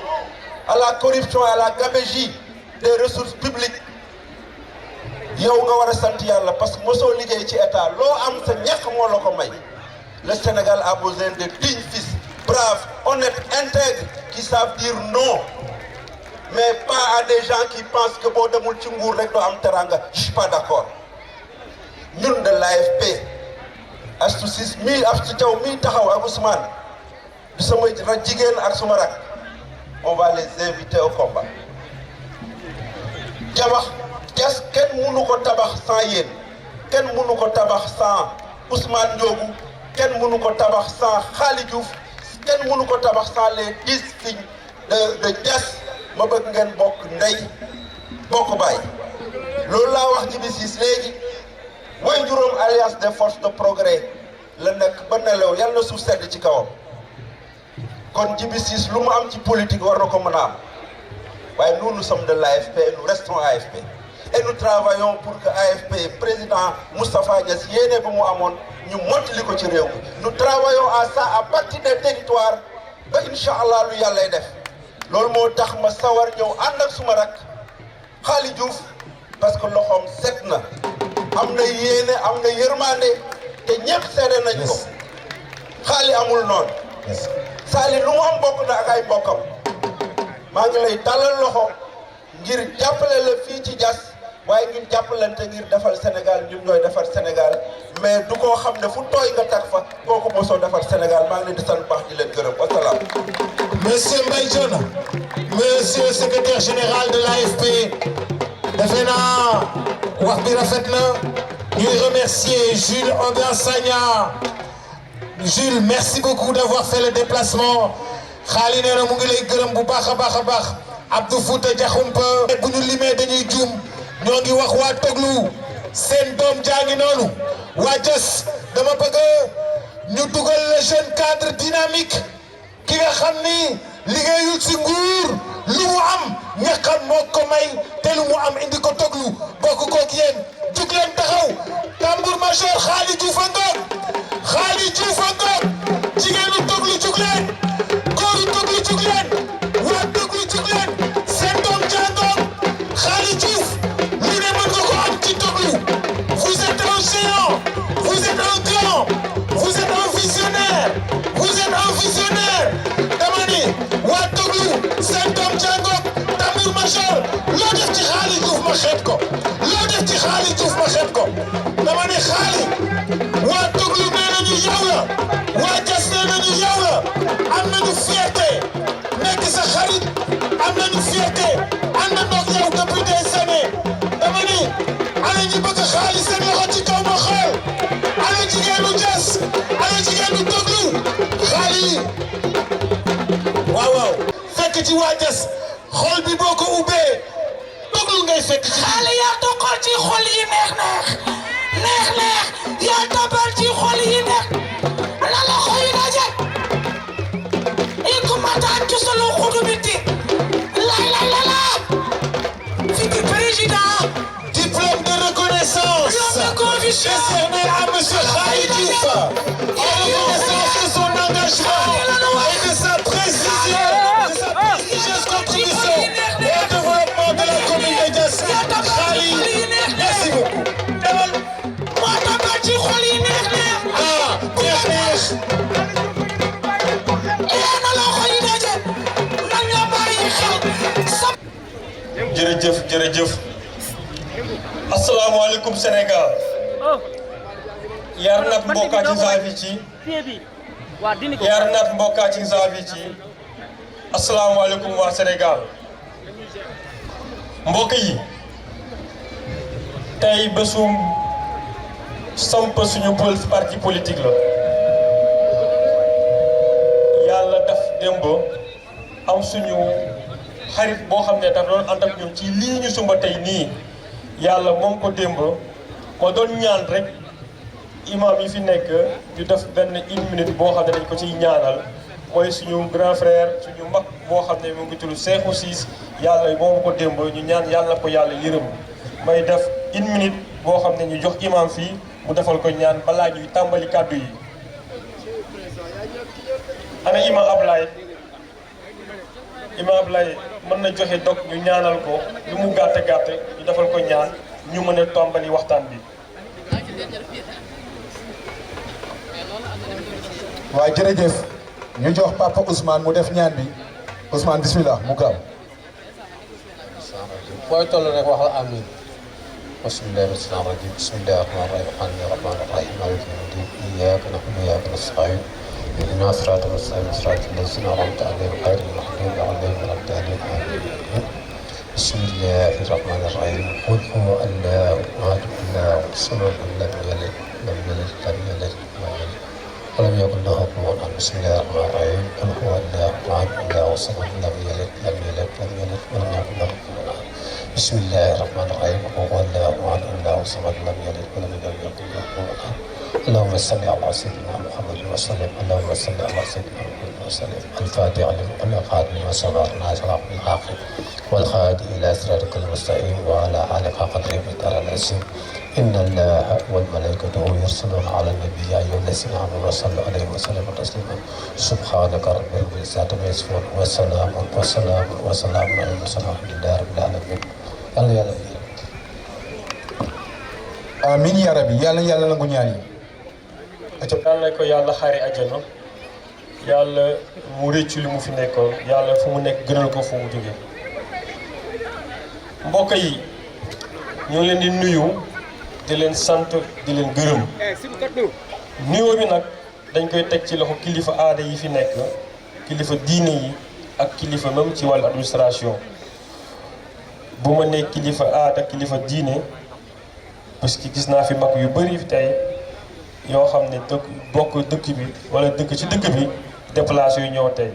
à la corruption, à la gabegie des ressources publiques. Parce que le Sénégal a besoin de dignes fils, braves, honnêtes, intègres, qui savent dire non. Mais pas à des gens qui pensent que bon de Moultingour rek do am teranga. Je suis pas d'accord. Nous de l'AFP, Astou 6000 Astou Diaw mi taxaw ak Ousmane, bi sama jigen ak suma rak, on va les inviter au combat. Jabax Dias kenn mënu ko tabax sans yéen, kenn mënu ko tabax sans Ousmane Ndiogou, kenn mënu ko tabax sans Khali Diouf, kenn mënu ko tabax sans les 10 signes de Dias. ma bëgg ngeen bokk ndey bokk baay loolu laa wax Djiby Ciss léegi way juróom alliance des forces de progrès la nekk ba nelaw yàlla na suuf sedd ci kawam kon Djiby Ciss lu mu am ci politique war na ko mën a am waaye nous sommes de l'AFP et nous restons AFP et nous travaillons pour que AFP président Moustapha Niasse yéene ba mu amoon ñu mottali ko ci réew mi nous travaillons à ça à partir des territoires ba incha allah lu yàllay def loolu moo tax ma sawar ñëw ànd ak suma rak Khali Diouf parce que loxoom set na am na yéene am na yërmande te ñëpp seede nañ ko Khali amul noonu Sali lu mu am bokk na ak ay mbokkam maa ngi lay tàllal loxo ngir jàppale la fii ci Diass waaye ngir jàppalante ngir defal Sénégal ñun ñooy defar Sénégal mais du koo xam ne fu tooy nga tag fa kooku mosoo defar Sénégal maa ngi leen di sant baax di leen gërëm wasalaam. Monsieur Mbaye Dione, monsieur le secrétaire général de l'AFP, defe naa wax bi rafet na ñuy remercier Jules Aubin Sagna. Jules, merci beaucoup d'avoir fait le déplacement. Khali nee na mu ngi lay gërëm bu baax a baax Abdou Fouta Diakhoumpa bu ñu limee dañuy juum ñoo ngi wax waa Toglu seen doom jaa ngi noonu waa Diass dama bëgg ñu dugal le jeune cadre dynamique ki nga xam ni liggéeyul si nguur lu mu am ñaqam moo ko may te lu mu am indi ko Toglu bokk koog yéen jug leen taxaw tambour major Khali Diouf a ngoog Khali Diouf a ngoog jigéenu Toglu jug leen góoru Toglu jug leen waa Toglu jug leen seen doom jàngoog Khali Diouf lu ne mën nga ko am ci Toglu vous êtes un géant vous êtes un grand vous êtes un visionnaire vous êtes un visionnaire dama ni waa Toglu seen doom jàngoog tambour major loo def ci Khali Diouf ma xeeb ko loo def ci Khali Diouf ma xeeb ko dama ni Khali waa Toglu nee nañu yow la waa Diass nee nañu yow la am nañu fierté nekk sa xarit am nañu fierté ànd ak yow depuis des années dama ni ana ñi bëgg Khali seen loxo ci kaw ma xool ana jigéenu Diass ana jigéenu Toglu Khali waaw waaw fekk ci waa Diass xol bi boo ko ubbee Toglu ngay fekk ci Khali yaa toqal ci xol yi neex yaa tabal ci xol yi neex la loxo yi daje ikumata ci solo xudu biti la fiki président diplôme de reconnaissance décerné à monsieur Khali Diouf en reconnaissance de son engagement et de sa précision de sa prestigieuse contribution au développement de la commune de Diass. Khali, merci beaucoup. moo tabal ci xol yi neex neex yaa na loxo yi daje nan nga bàyyi xel jërëjëf asalaamaaleykum Sénégal yar nat mbokkaci zawici yar nat mbokkaci zawici asalaamaaleykum waa Sénégal mbokk yi tey bésum samp suñu parti politique la yàlla daf démb am suñu xarit boo xam ne daf doon ànd ak ñun ci lii ñu sumba tey nii yàlla moom ko démb ma doon ñaan rek imam yi fi nekk ñu def benn 1 minute boo xam ne dañ ko ciy ñaanal mooy suñu grand frère suñu mag boo xam ne mu ngi tudd Cheikhou Ciss yàlla moomu ko démb ñu ñaan yàlla ko yàlla yërëm may def 1 minute boo xam ne ñu jox imam fii mu defal ko ñaan balaa ñuy tàmbali kàddu yi. ana imam Ablaye mën na joxe dog ñu ñaanal ko lu mu gàtt gàtt ñu defal ko ñaan ñu mën a tàmbali waxtaan bi. waaw jërëjëf ñu jox papa Ousmane mu def ñaan bi Ousmane bismillah mu gaaw. booy toll rek waxal amiin. bismillahi rahmaani rahiim bismillahi rahmaani rahiim maaliki yawmi diin iyyaaka na'budu wa iyyaaka nasta'iin ihdinaa siraatal mustaqiim siraatal laziina an'amta alayhim ghayril maghduubi alayhim wa lad-daalliin amiin. bismillahi rahmaani rahiim qul huwa allaahu ahad allaahu samad lam yalid lam yuulad ولم يكن له كفوا أحد. بسم الله الرحمن الرحيم قل هو الله أحد الله الصمد لم يلد ولم يكن له كفوا أحد. بسم الله الرحمن الرحيم قل هو الله أحد الله الصمد لم يلد ولم يكن له كفوا أحد. اللهم صل على سيدنا محمد وسلم. اللهم صل على سيدنا محمد وسلم. الفاتح لكل قادم وصبر ناصر بالحق والهادي إلى صراطك المستقيم وعلى آله حق قدره العظيم. إن الله والملائكة يرسلون على النبي يا أيها الذين آمنوا صلوا عليه وسلموا تسليما. سبحانك رب العزة عما يصفون وسلام على المرسلين والحمد لله رب العالمين. yàlla amiin yaa rabbi yàlla nangu ñaan yi. yàlla ko yàlla xaari àjjana yàlla mu rëccu li mu fi nekkoon yàlla fu mu nekk gënal ko fu mu jógee. mbokk yi ñu ngi leen di nuyu di leen sant di leen gërëm nuyoo bi nag dañ koy teg ci loxo kilifa aada yi fi nekk kilifa diine yi ak kilifa même ci wàllu administration. bu ma nee kilifa aada kilifa diine parce que gis naa fi mag yu bëri tey yoo xam ne dëkk bi wala dëkk ci dëkk bi déplacé yu ñëw tey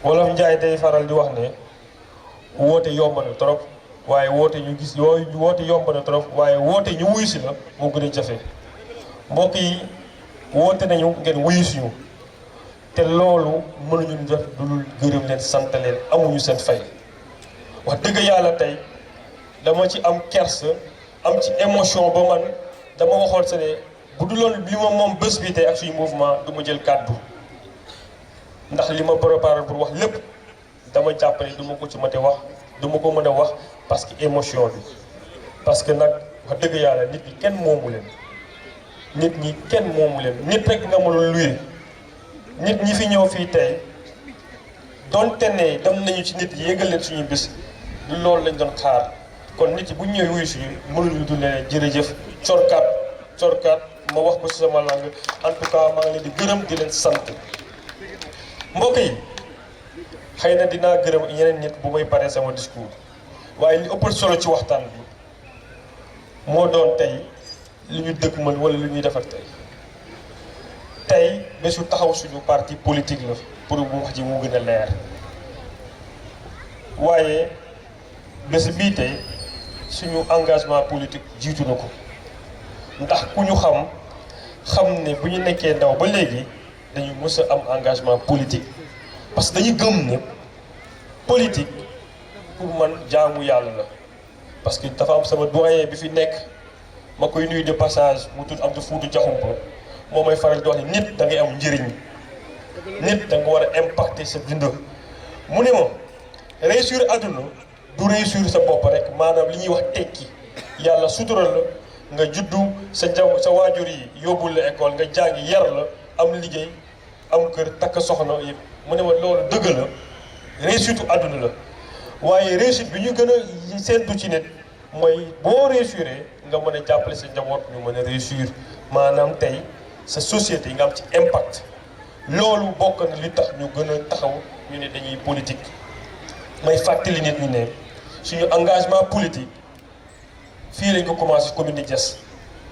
wolof Njaay day faral di wax ne woote yomb na trop waaye woote ñu gis yooyu woote yomb na trop waaye woote ñu wuyu si la moo gën a jafe mbokk yi woote nañu ngeen wuyu si ñu te loolu mënuñu def dul gërëm leen sant leen amuñu seen fay. wax dëgg yàlla tey dama ci am kersa am ci émotion ba man dama waxoon se ne bu du loolu li ma moom bés bi tey ak suñu mouvement du ma jël kàddu ndax li ma préparé pour wax lépp dama jàpp ne du ma ko ci mate wax du ma ko mën a wax parce que émotion bi parce que nag wax dëgg yàlla nit ñi kenn moomu leen nit rek nga mënul luye nit ñi fi ñëw fii tey donte ne dem nañu ci nit yi yëgal leen suñuy bés loolu lañ doon xaar kon nit yi bu ñu ñëwee wuyu suñu mënuñu dul ne jërëjëf corkat ma wax ko ci sama langue en tout cas maa ngi leen di gërëm di leen sant mbokk yi xëy na dinaa gërëm ñeneen nit bu may paree sama discours waaye li ëppal solo ci waxtaan bi moo doon tey li ñu dëkk mën wala li ñuy defar tey bésu taxaw suñu parti politique la pour bu wax ji mu gën a leer waaye bés bii tey suñu engagement politique jiitu na ko ndax ku ñu xam ne bu ñu nekkee ndaw ba léegi dañu mës a am engagement politique parce que dañu gëm ne politique pour man jaamu yàlla la parce que dafa am sama doyen bi fi nekk ma koy nuyu de passage mu tudd Abdou Foutou Diakhoumpa moo may faral di wax ne nit da ngay am njëriñ nit da nga war a impacter sa dund mu ne ma réussir àdduna du réussir sa bopp rek maanaam li ñuy wax tekki yàlla sutural la nga juddu sa waajur yi yóbbul la école nga jàngi yar la am liggéey am kër takk soxna yëpp mu ne ma loolu dëgg la réussite àdduna la waaye réussite bi ñu gën a séentu ci nit mooy boo réussir nga mën a jàppale sa njaboot ñu mën a réussir maanaam tey sa société yi nga am ci impact loolu bokk na li tax ñu gën a taxaw ñu ne dañuy politique may fàttali nit ñi ne suñu engagement politique fii lañ ko commencé commune de Diass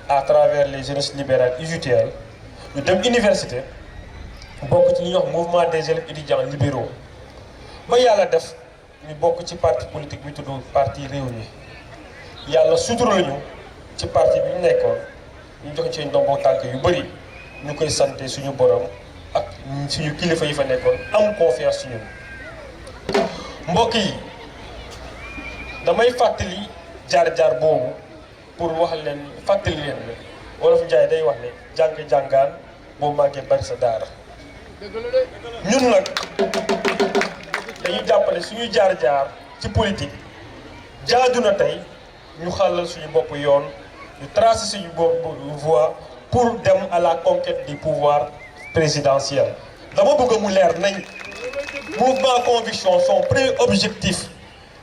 à travers les jeunesses libérales UJTL ñu dem université bokk ci li ñuy wax mouvement des élèves étudiants libéraux ba yàlla def ñu bokk ci parti politique bi tudd parti Rewmi yàlla sutural ñu ci parti bi ñu nekkoon ñu jox ci ndombo tànk yu bëri ñu koy santé suñu borom ak suñu kilifa yi fa nekkoon am confiance ci ñun mbokk yi damay fàttali jaar-jaar boobu pour wax leen fàttali leen ne wolof Njaay day wax ne jàng-jàngaan boo màggee bari sa daara ñun nag dañuy jàpp ne suñu jaar-jaar ci politique jaadu na tey ñu xàllal suñu bopp yoon ñu tracer suñu bopp voie pour dem à la conquête du pouvoir présidentiel. dama bëgg mu leer nañ mouvement conviction son premier objectif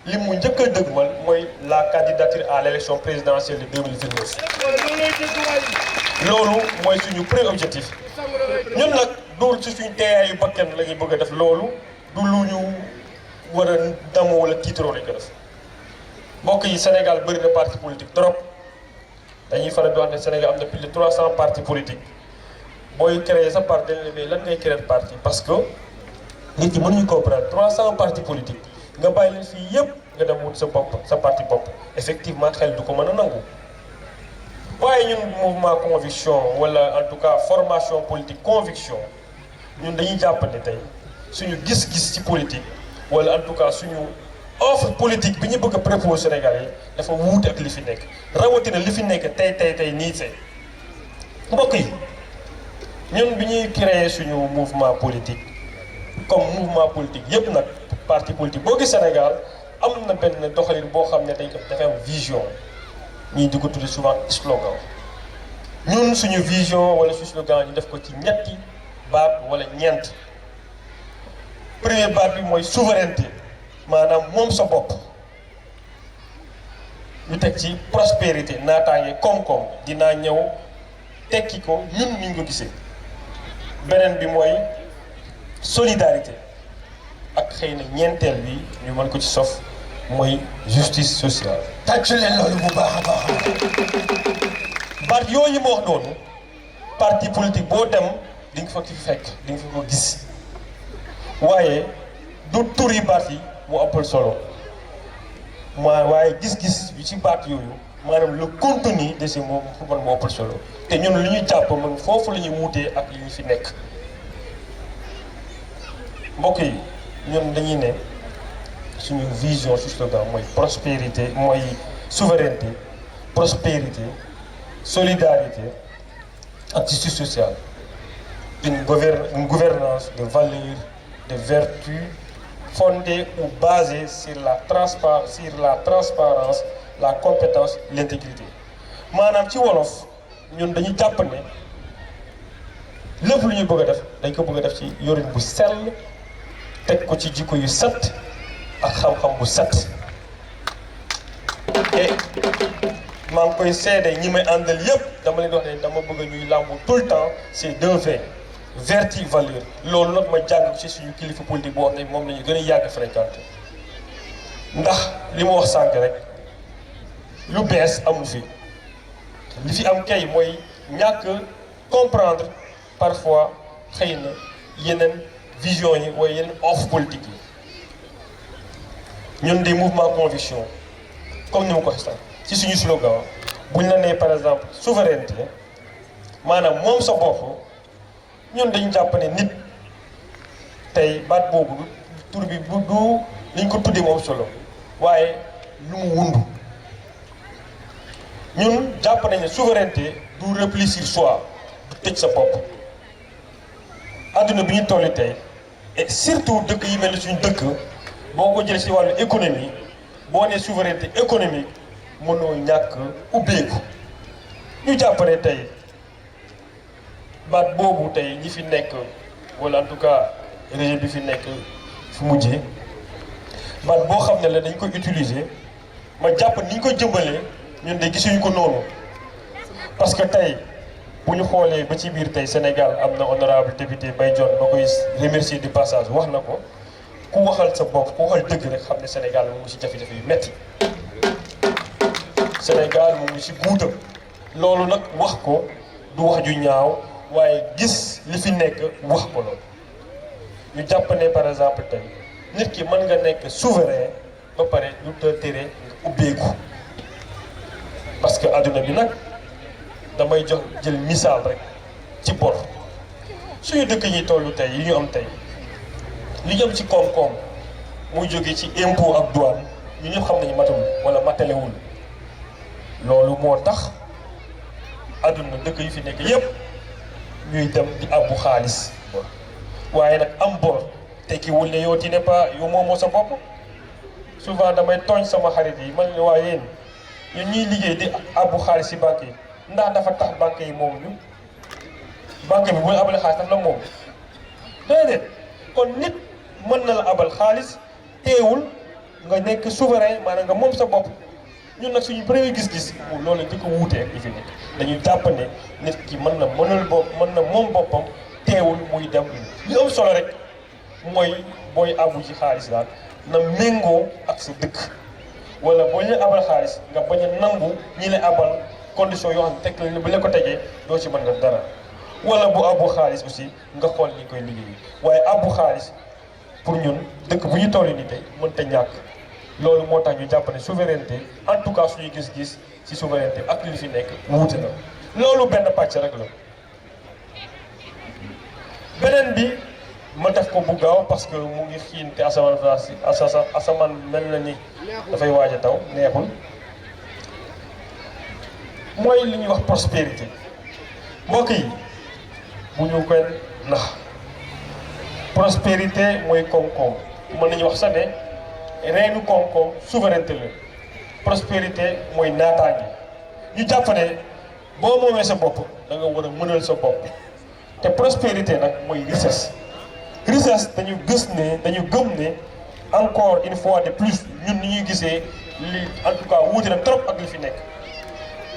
li mu njëkk a dëgmal mooy la candidature à l'élection présidentielle de 2029 loolu mooy suñu premier objectif ñun nag loolu ci suñu teeyaayu bakkan la ñuy bëgg a def loolu du lu ñu war a damoo wala tiitaroo lañ ko def mbokk yi Sénégal bëri na parti politique trop dañuy faral di wax ne Sénégal am na plus de 300 partis politiques booy créer sa parti dañ la mais lan ngay créer parti parce que nit ñi mënuñu comprendre 300 partis politiques nga bàyyi leen fii yëpp nga dem wut sa bopp sa parti bopp effectivement xel du ko mën a nangu waaye ñun mouvement conviction wala en tout cas formation politique conviction ñun dañuy jàpp ne tey suñu gis-gis ci politique wala en tout cas suñu offre politique bi ñu bëgg a proposer Sénégal yi dafa wuute ak li fi nekk rawatina li fi nekk tey nii tey mbokk yi ñun bi ñuy créer suñu mouvement politique comme mouvement politique yëpp nag parti politique boo gis Sénégal am na benn doxalin boo xam ne dañ ko dafa am vision ñii di ko tudde souvent slogan ñun suñu vision wala suñu slogan ñu def ko ci ñetti baat wala ñeent premier baat bi mooy souveraineté maanaam moom sa bopp ñu teg ci prospérité naataange koom-koom dinaa ñëw tekki ko ñun ni ñu ko gisee beneen bi mooy solidarité ak xëy na ñeenteel bi ñu mën ko ci sof mooy justice sociale. tàcc leen loolu bu baax a baax. baat yooyu ma wax noonu parti politique boo dem di nga fa ki fekk di nga fa ko gis waaye du turi baat yi mu ëppal solo waaye gis-gis bi ci baat yooyu maanaam le contenu de ces mots pour man moo ëppal solo te ñun li ñu jàpp man foofu la ñuy wuutee ak li ñu fi nekk mbokk yi ñun dañuy ne suñu vision su slogan mooy prospérité mooy souveraineté prospérité solidarité ak justice sociale une gouvernance de valeurs de vertus fondée ou basée sur la transparence la compétence l'intégrité maanaam ci wolof ñun dañuy jàpp ne lépp lu ñuy bëgg a def dañ ko bëgg a def ci yorin bu sell teg ko ci jikko yu set ak xam-xam bu set et maa ngi koy seede ñi may àndal yëpp dama leen wax ne dama bëgg ñuy làmbu tout le temps ces deux V vertu valeur loolu nag ma jàng ci suñu kilifa politique boo xam ne moom la ñu gën a yàgg fréquenté ndax li ma wax sànq rek lu bees amu fi li fi am kay mooy ñàkk comprendre parfois xëy na yeneen vision yi wala yeneen offre politique yi ñun des mouvements conviction comme ni ma ko waxee sax ci suñu slogan buñ la nee par exemple souveraineté maanaam moom sa bopp ñun dañu jàpp ne nit tey baat boobu tur bi du liñ ko tuddee moom solo waaye lu mu wundu ñun jàpp nañ ne souveraineté du repli sur soi du tëj sa bopp adduna bi ñu tolli tey et surtout dëkk yi mel ni suñu dëkk boo ko jëlee si wàllu économie boo nee souveraineté économique mënoo ñàkk ubbeeku ñu jàpp ne tey baat boobu tey ñi fi nekk wala en tout cas régime bi fi nekk fu mujjee baat boo xam ne la dañ koy utiliser ma jàpp ni ñu ko jëmbalee ñun de gisuñu ko noonu parce que tey bu ñu xoolee ba ci biir tey Sénégal am na honorable député Mbaye Dione ma koy remercier du passage wax na ko ku waxal sa bopp ku waxal dëgg rek xam ne Sénégal mu ngi si jafe-jafe yu metti Sénégal mu ngi si guutam loolu nag wax ko du wax ju ñaaw waaye gis li fi nekk wax ko loolu ñu jàpp ne par exemple tey nit ki mën nga nekk souverain ba pare lu te tere nga ubbeeku parce que adduna bi nag damay jël misaal rek ci bor suñu dëkk yi tollu tey yi ñu am tey li ñu am ci koom-koom muy jóge ci impôt ak douane ñu ñëpp xam nañu matul wala matalewul loolu moo tax àdduna dëkk yu fi nekk yépp ñuy dem di abbu xaalis waaye nag am bor tekkiwul ne yow ti ne pas yow moomoo sa bopp souvent damay tooñ sama xarit yi man waaye yéen ñun ñuy liggéey di abbu xaalis ci banque yi ndax dafa tax banque yi moom ñu banque bi bu la abal xaalis daf la moom déedéet kon nit mën na la abal xaalis teewul nga nekk souverain maanaam nga moom sa bopp ñun nag suñu premier gis-gis loolu la njëkk a wuutee ak li fi nekk dañuy jàpp ne nit ki mën na moom boppam teewul muy dem li am solo rek mooy booy abu ci xaalis daal na méngoo ak sa dëkk wala boo ñu abal xaalis nga bañ a nangu ñi la abal condition yoo xam ne teg la bu la ko tegee doo ci mën nga dara wala bu abu xaalis aussi nga xool ni koy liggéey waaye abu xaalis pour ñun dëkk bu ñu toll nii tey mënta ñàkk loolu moo tax ñu jàpp ne souveraineté en tout cas suñuy gis-gis ci souveraineté ak li fi nekk wuute na loolu benn pàcc rek la beneen bi ma def ko bu gaaw parce que mu ngi xiin te asamaan mel na ni dafay waaj a taw neexul mooy li ñuy wax prospérité mbokk yi bu ñu koy nax prospérité mooy koom-koom mën nañu wax sax ne reenu koom-koom souveraineté la prospérité mooy naataange ñu jàpp ne boo moomee sa bopp da nga war a mënal sa bopp te prospérité nag mooy richesse dañu gëm ne encore une fois de plus ñun ni ñuy gisee li en tout cas wuute na trop ak li fi nekk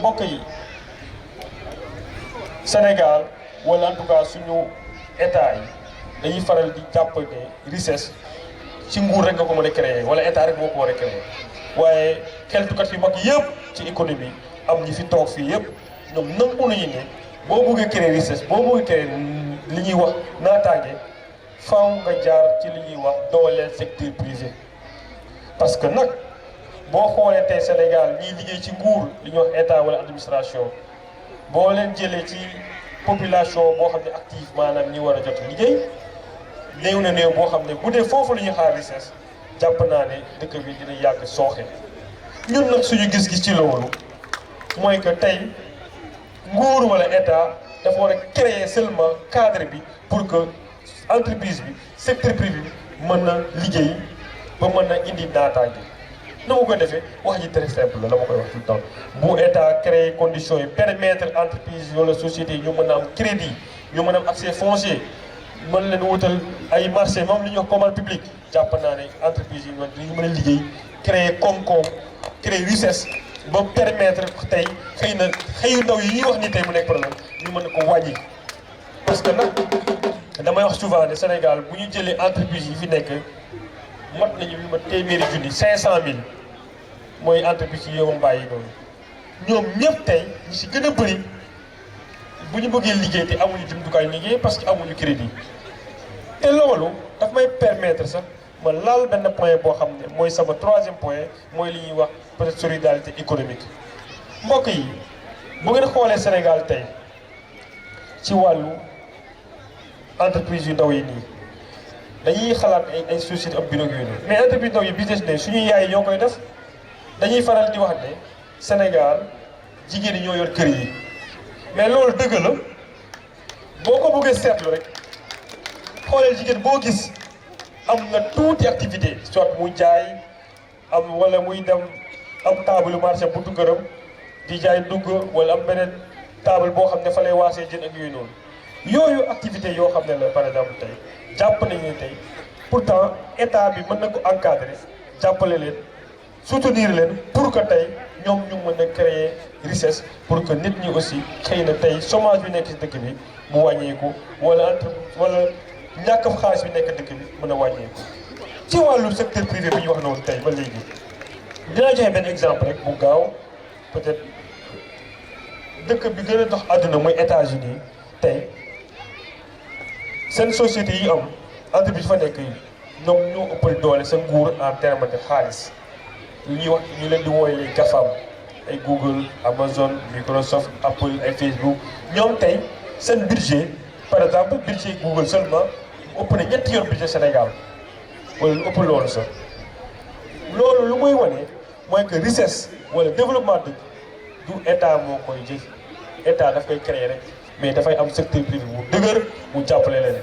mbokk yi Sénégal wala en tout cas suñu état yi dañuy faral di jàpp ne richesse ci nguur rek nga ko mën a créer wala état rek moo ko war a créer waaye xeltukat yu mag yëpp ci économie am ñi fi toog fii yëpp ñoom nangu nañu ne boo bëggee créer richesse boo bëggee créer li ñuy wax naataange faaw nga jaar ci li ñuy wax dooleel secteur privé. parce que nag boo xoolee tey Sénégal ñiy liggéey ci nguur li ñuy wax état wala administration boo leen jëlee ci population boo xam ne active maanaam ñi war a jot liggéey néew na néew boo xam ne bu dee foofu la ñuy xaar richesse jàpp naa ne dëkk bi dina yàgg sooxe ñun nag suñu gis-gis ci loolu mooy que tey nguur wala état dafa war a créer seulement cadre bi pour que entreprise bi secteur privé bi mën na liggéey ba mën na indi naataange na ma ko defee wax ji très simple la ma koy wax tout le temps bu état créer conditions yi permettre entreprise wala société yi ñu mën a am crédit ñu mën a am accès foncier mën leen wutal ay marché moom li ñuy wax commande publique jàpp naa ne entreprise yi dañu mën a liggéey créer koom-koom créer richesse ba permettre tey xëy na xëyu ndaw yi ñuy wax ni tey mu nekk problème ñu mën ko wàññi. parce que nag damay wax souvent ne Sénégal bu ñu jëlee entreprise yi fi nekk mat nañu li ma téeméeri junni 500000 mooy entreprise yi yow mbaay yi noonu ñoom ñëpp tey ñi si gën a bëri bu ñu bëggee liggéey te amuñu jumtukaay liggéey parce que amuñu crédit te loolu daf may permettre sax ma laal benn point boo xam ne mooy sama troisième point mooy li ñuy wax peut-être solidarité économique. mbokk yi bu ngeen xoolee Sénégal tey ci wàllu entreprise yu ndaw yi nii dañuy xalaat ay société am bureau yooyu mais entreprise ndaw yi business ne suñuy yaay ñoo koy def dañuy faral di wax ne Sénégal jigéen ñi ñoo yor kër yi. mais loolu dëgg la boo ko bëggee seetlu rek xooleel jigéen boo gis am na tuuti activité soit muy jaay am wala muy dem am table marché buntu këram di jaay dugg wala am beneen table boo xam ne fa lay waasee jën ak yooyu noonu yooyu activité yoo xam ne la par exemple tey jàpp nañu ne tey pourtant état bi mën na ko encadrer jàppale leen soutenir leen pour que tey ñoom ñu mën a créer richesse pour que nit ñi aussi xëy na tey chômage bi nekk ci dëkk bi mu wàññeeku wala ñàkk xaalis bi nekk dëkk bi mën a wàññeeku. ci wàllu secteur privé bi ñu wax noonu tey ba léegi dinaa joxe benn exemple rek bu gaaw peut-être dëkk bi gën a dox àdduna mooy États-Unis tey seen société yi am entreprise fa nekk yi ñoom ñoo ëppal doole sa nguur en terme de xaalis. li ñuy wax ñu leen di wooye les GAFAM ay Google Amazon Microsoft Apple ay Facebook ñoom tey seen budget par exemple budget Google seulement ëpp na ñetti yoon budget Sénégal wala lu ëpp loolu sax loolu lu muy wane mooy que richesse wala développement du état moo koy jëf état daf koy créer rek mais dafay am secteur privé bu dëgër bu jàppale leen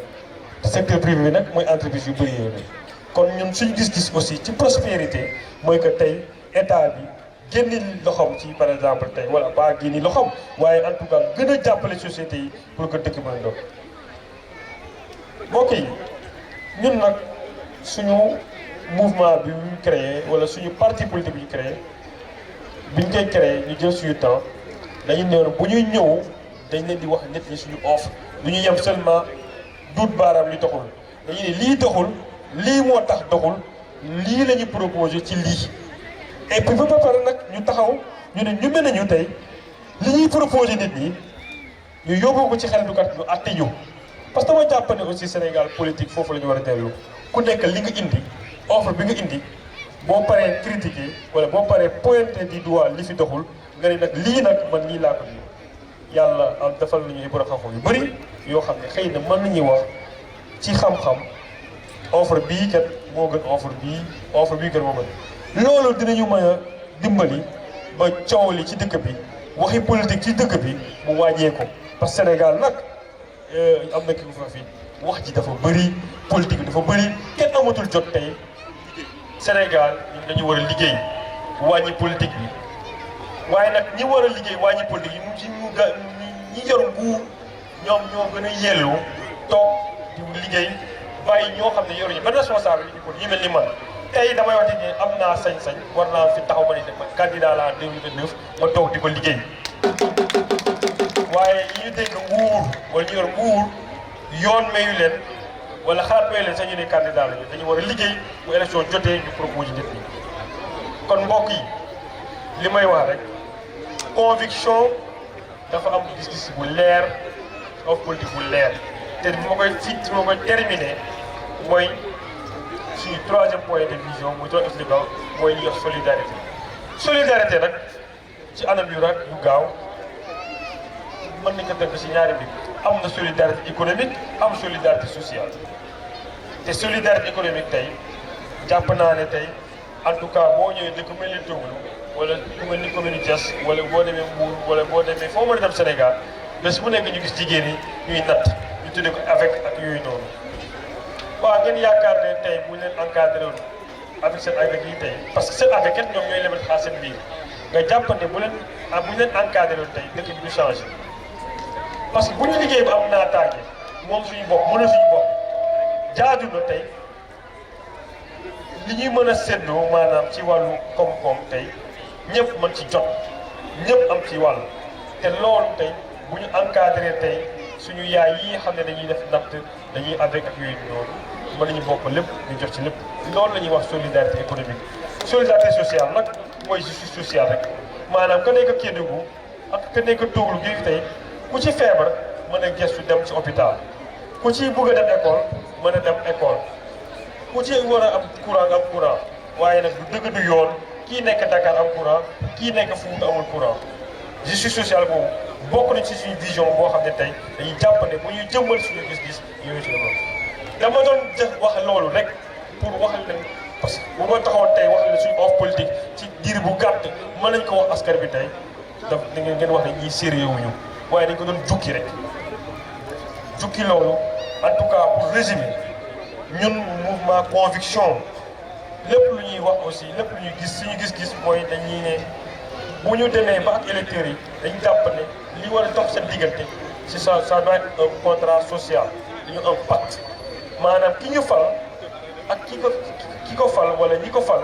te secteur privé bi nag mooy entreprise yu bëri yooyu kon ñun suñu gis-gis aussi ci prospérité mooy que tey état bi génni loxoom ci par exemple tey wala pas génni loxoom waaye en tout cas gën a jàppale société yi pour que dëkk mën a doon mbokk yi ñun nag suñu mouvement bi ñu créé wala suñu parti politique bi ñu créé biñ koy créé ñu jël suñu temps dañu ne bu ñuy ñëw dañ leen di wax nit ñi suñu offre du ñu yem seulement duut baaraam li doxul dañu ne lii doxul lii moo tax doxul lii la ñu proposé ci lii et puis ba pare nag ñu taxaw ñu ne ñu mel ne ñu tey li ñuy proposé nit ñi ñu yóbbu ko ci xel dukat ñu àtte ñu parce que dama jàpp ne aussi Sénégal politique foofu la ñu war a dellu ku nekk li nga indi offre bi nga indi boo paree critiquer wala boo paree pointer du doigt li fi doxul nga ne nag lii nag man lii laa ko nii yàlla am defal nañu ay borom xam-xam yu bëri yoo xam ne xëy na mën nañuy wax ci xam-xam offre bii kat moo gën offre bii kat moo gën loolu dinañu mën a dimbali ba coow li ci dëkk bi waxi politique ci dëkk bi mu wàññee ko parce que Sénégal nag am na ki fa fi wax ji dafa bëri politique bi dafa bëri kenn amatul jot tey Sénégal ñun dañu war a liggéey wàññi politique bi waaye nag ñi war a liggéey wàññi politique yi mu ci ñi yor nguur ñoom ñoo gën a yelloo toog di liggéey bàyyi ñoo xam ne yoruñu benn responsabilité pour ñu mel ni man tey damay wax ne am naa sañ-sañ war naa fi taxaw ma ne def candidat la 2029 ma toog di ko liggéey waaye yi ñu dégg nguur wala ñu yor nguur yoon mayu leen wala xalaat mayu leen sax ñu ne candidat lañu dañu war a liggéey bu élection jotee ñu proposé nit ñi kon mbokk yi li may wax rek conviction dafa am gis-gis bu leer of politique bu leer te bi ma koy terminé mooy suñu troisième point de vision muy doon expliquant mooy li wax solidarité nag ci anam yu rak yu gaaw mën nañ ko tënk si ñaari mbir am na solidarité économique am solidarité sociale te solidarité économique tey jàpp naa ne tey en tout cas boo ñëwee dëkk mel ni Togo wala ku mel ni commune Thiès wala boo demee Mbour wala boo demee foo mën a dem Sénégal bés bu nekk ñu gis jigéen yi ñuy natt ñu tuddee ko avec ak yooyu noonu waaw ngeen yaakaar ne tey bu ñu leen encadré woon avec seen avec yi tey parce que seen avec kat ñoom ñooy lebal xaalis seen biir nga jàpp ne bu ñu leen encadré woon tey dëkk bi du changé parce que bu ñu liggéey ba am naataange moom suñu bopp mën a suñu bopp jaadu na tey li ñuy mën a séddoo maanaam ci wàllu koom-koom tey ñëpp mën ci jot ñëpp am ci wàll te loolu tey bu ñu encadré tey suñu yaay yi xam ne dañuy def natt dañuy avec ak yooyu noonu mën nañu bokk lépp ñu jot ci lépp loolu la ñuy wax solidarité économique. solidarité sociale nag mooy justice sociale rek maanaam ka nekk Kédougou ak ka nekk Togo gi tey ku ci feebar mën a gestu dem ci hôpital ku ci bëgg a dem école mën a dem école ku ci war a am courant nga am courant waaye nag du dëgg du yoon kii nekk Dakar am courant kii nekk Fouta amul courant justice sociale boobu bokk na ci suñu vision boo xam ne tey dañuy jàpp ne bu ñuy jëmmal suñu gis-gis yooyu ci la bokk. dama doon wax loolu rek pour wax leen parce que bu ma taxawoon tey wax leen suñu offre politique ci diir bu gàtt mën nañ ko wax askan bi tey daf da ngeen wax ne ñii sérieux wuñu waaye dañ ko doon jukki rek jukki loolu en tout cas pour résumer ñun mouvement conviction lépp lu ñuy wax aussi lépp lu ñuy gis suñu gis-gis mooy dañuy ne bu ñu demee ba ak électeurs yi dañu jàpp ne li war a dox seen diggante c'est ça doit être un contrat social dañu un pacte maanaam ki ñu fal ak ki ko fal wala ñi ko fal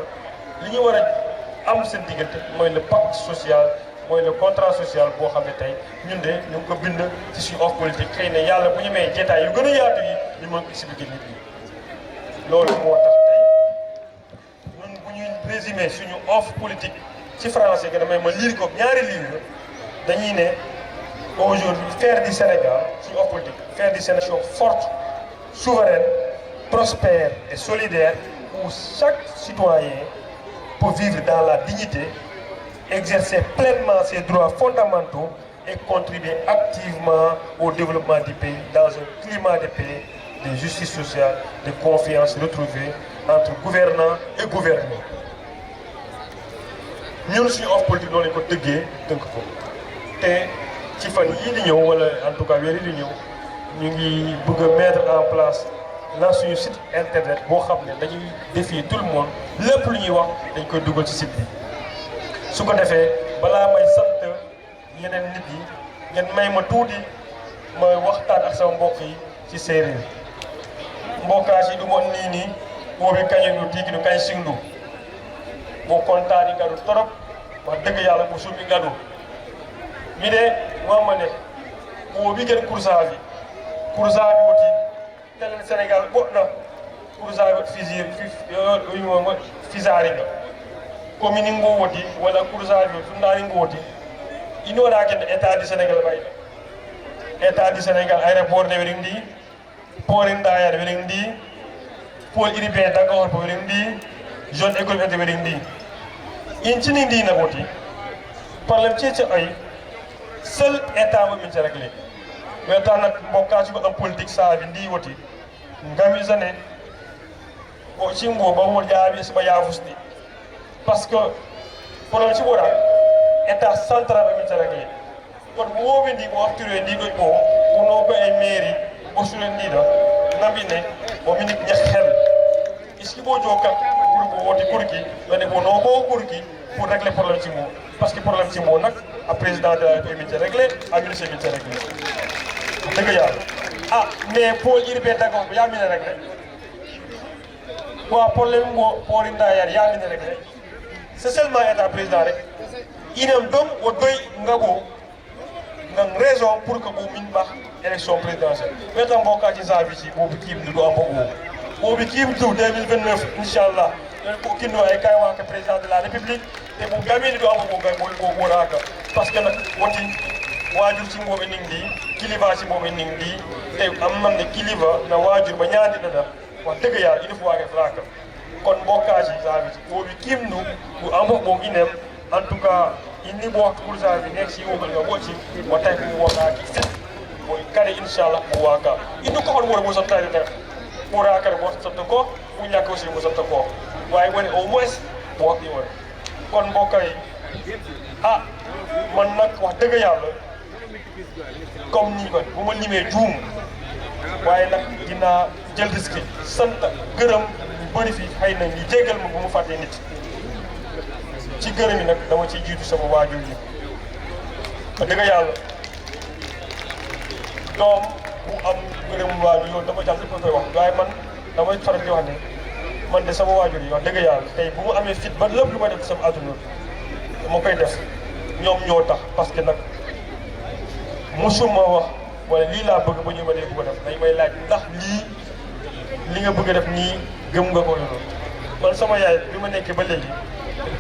li ñu war a am seen diggante mooy le pacte social mooy le contrat social boo xam ne tey ñun de ñu ngi ko bind ci suñu offre politique xëy na yàlla bu ñu may jeetaay yu gën a yaatu yi ñu mën ko expliquer nit ñi loolu moo tax tey ñun bu ñuy résumer suñu offre politique ci français que damay ma lire ko ñaari livre dañuy ne aujourd'hui faire du Sénégal suñu offre politique faire du Sénégal forte souveraine prospère et solidaire où chaque citoyen peut vivre dans la dignité, exercer pleinement ses droits fondamentaux et contribuer activement au développement du pays dans un climat de paix, de justice sociale, de confiance retrouvée entre gouvernants et gouvernés. ñun suñu offre politique noonu lañ ko tëggee tënk ko te ci fan yii di ñëw wala en tout cas weer yi di ñëw ñu ngi bëgg a mettre en place la suñu site internet boo xam ne dañuy défier tout le monde lépp lu ñuy wax dañ koy dugal ci site bi su ko defee balaa may sant yeneen nit yi ngeen may ma tuuti ma waxtaan ak sama mbokk yi ci séeréer mbokkaas yi du mon nii nii boobi kañu tiigi du kañ sindu bo kontaani gadu torop wax dëgg yàlla bu suubi gadu mi de wama ne boobi gen kursaabi woti telen Sénégal ɓoɗɗo kursaabi fisari nga commune ngo woti walla kursaabi tundari ngo woti ino waɗa ken état du Sénégal ɓayɗo état du Sénégal aéroport ne weɗen ndi poorin ndayade weɗen ndi pôle urbain Daga Holpo weɗen ndi zone économique weɗen ndi incini ndi na woti problème cece ay seul état mo min réglé weta nak mbokkaci ko en politique saabi ndi woti ngami sane o cimbo ba mo jaabi so ba yafusdi parce que problème ci wora état central mo min réglé kon mo wowi ndi mo waftire ndi ɗo o wono ba e mairie o sulen ndi do nambi ne o min ñaxel iski bo jokal pour woti kurki wone wono bo kurki pour régler problème ci mo parce que problème ci mo nak a président de la République réglé a ministre bi réglé dëgg yàlla ah mais pôle urbain Daga yaa mi ne réglé waa problème mo pori ndayar yaa mi ne réglé c'est seulement état président rek inem dom o doy ngabo ngang raison pour que bo min bax élection présidentielle weta mboka ci sa bi ci bobu kim du am bobu kim du 2029 inchallah ko kinno ay kay wa ka président de la république te bu gamini do am bo raka parce que nak woti wajur ci mbobe ning di kilifa ci mbobe ning di te am man ne kilifa na wajur ba ñaandi dada wax deug ya il faut waage flaka kon mbokka ci sa bi bobu kim du bu am bo inem en tout cas inni bo waxtu pour sa bi nek ci wo nga bo ci wa tay ko wona ki fit moy kare inshallah bo waka inu ko won mo sa tay def pour akar bo sa ko bu ñak aussi mo sa ko waaye wone au moins bo wax ni won kon mbokay ah man nag wax dëgg yàlla comme nii ko bu ma limee juum waaye nag dinaa jël risque sant gërëm ñu bëri fii xëy na ñu jéggal ma bu mu fàttee nit ci gërëm yi nag dama ciy jiitu sama waajur yi wax dëgg yàlla doom bu am gërëm waajur yoon dama jàpp ko koy wax waaye man damay faral di wax ne man de sama waajur yi wax dëgg yàlla tey bu mu amee fit ba lépp lu may def sama àdduna dama koy def ñoom ñoo tax parce que nag mosuma wax wala lii laa bëgg ba ñu ma dee ko def dañ may laaj ndax li nga bëgg a def nii gëm nga ko loolu man sama yaay bi ma nekkee ba léegi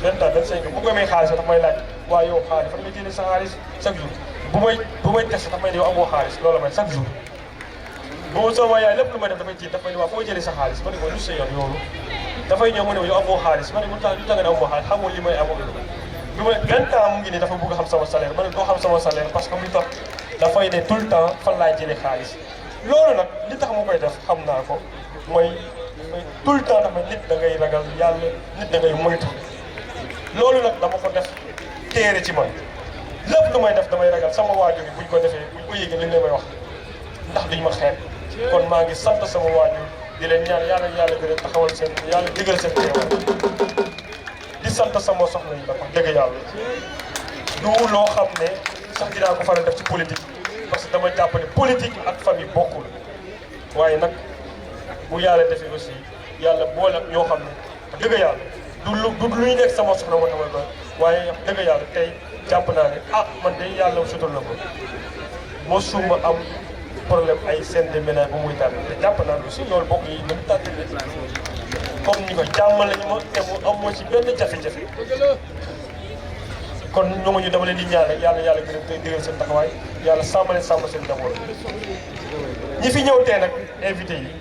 20 ans 25 ans bu ko amee xaalis daf may laaj waaye yow xaalis fan nga jëlee sa xaalis chaque jour bu may test daf may ne yow amoo xaalis loolu la may chaque jour boobu sama yaay lépp lu may def dafay tiit daf may ne waa foo jëlee sa xaalis ma ne ko lu sa yoon yoolu dafay ñëw mu ne yow amoo xaalis ma ne ko lu tax nga ne amoo xaalis xamoo li may amoo bi ma 20 ans mu ngi nii dafa bëgg xam sama salaire ma ne doo xam sama salaire parce que lu tax dafay ne tout le temps fan laay jëlee xaalis loolu nag li tax mu koy def xam naa ko mooy tout le temps dafa nit da ngay ragal yàlla nit da ngay moytu loolu nag dama ko def téere ci man lépp lu may def damay ragal sama waajur yi buñ ko defee buñ ko yéegee li ñu may wax ndax duñ ma xeeb kon maa ngi sant sama waajur di leen ñaan yàlla gën a taxawal seen yàlla digal seen teewal di sant sama soxna yi nag wax dëgg yàlla du loo xam ne sax dinaa ko faral def ci politique parce que dama jàpp ne politique ak famille bokkul waaye nag bu yàlla defee aussi yàlla boole ak ñoo xam ne wax dëgg yàlla du luy nekk sama soxna moo tax ma waaye wax dëgg yàlla tey jàpp naa ne ah man de yàlla sutal na ko mosuma am problème ay scène de ménage bu muy tànn te jàpp naa aussi loolu bokk yi nañu tànn comme ni ko jàmmal lañu ma te mu am moo ci benn jafe-jafe kon ñoo ñu dama leen di ñaan rek yàlla gën a dëgëral seen taxawaay yàlla sàmm seen njaboot ñi fi ñëw tey nag invité yi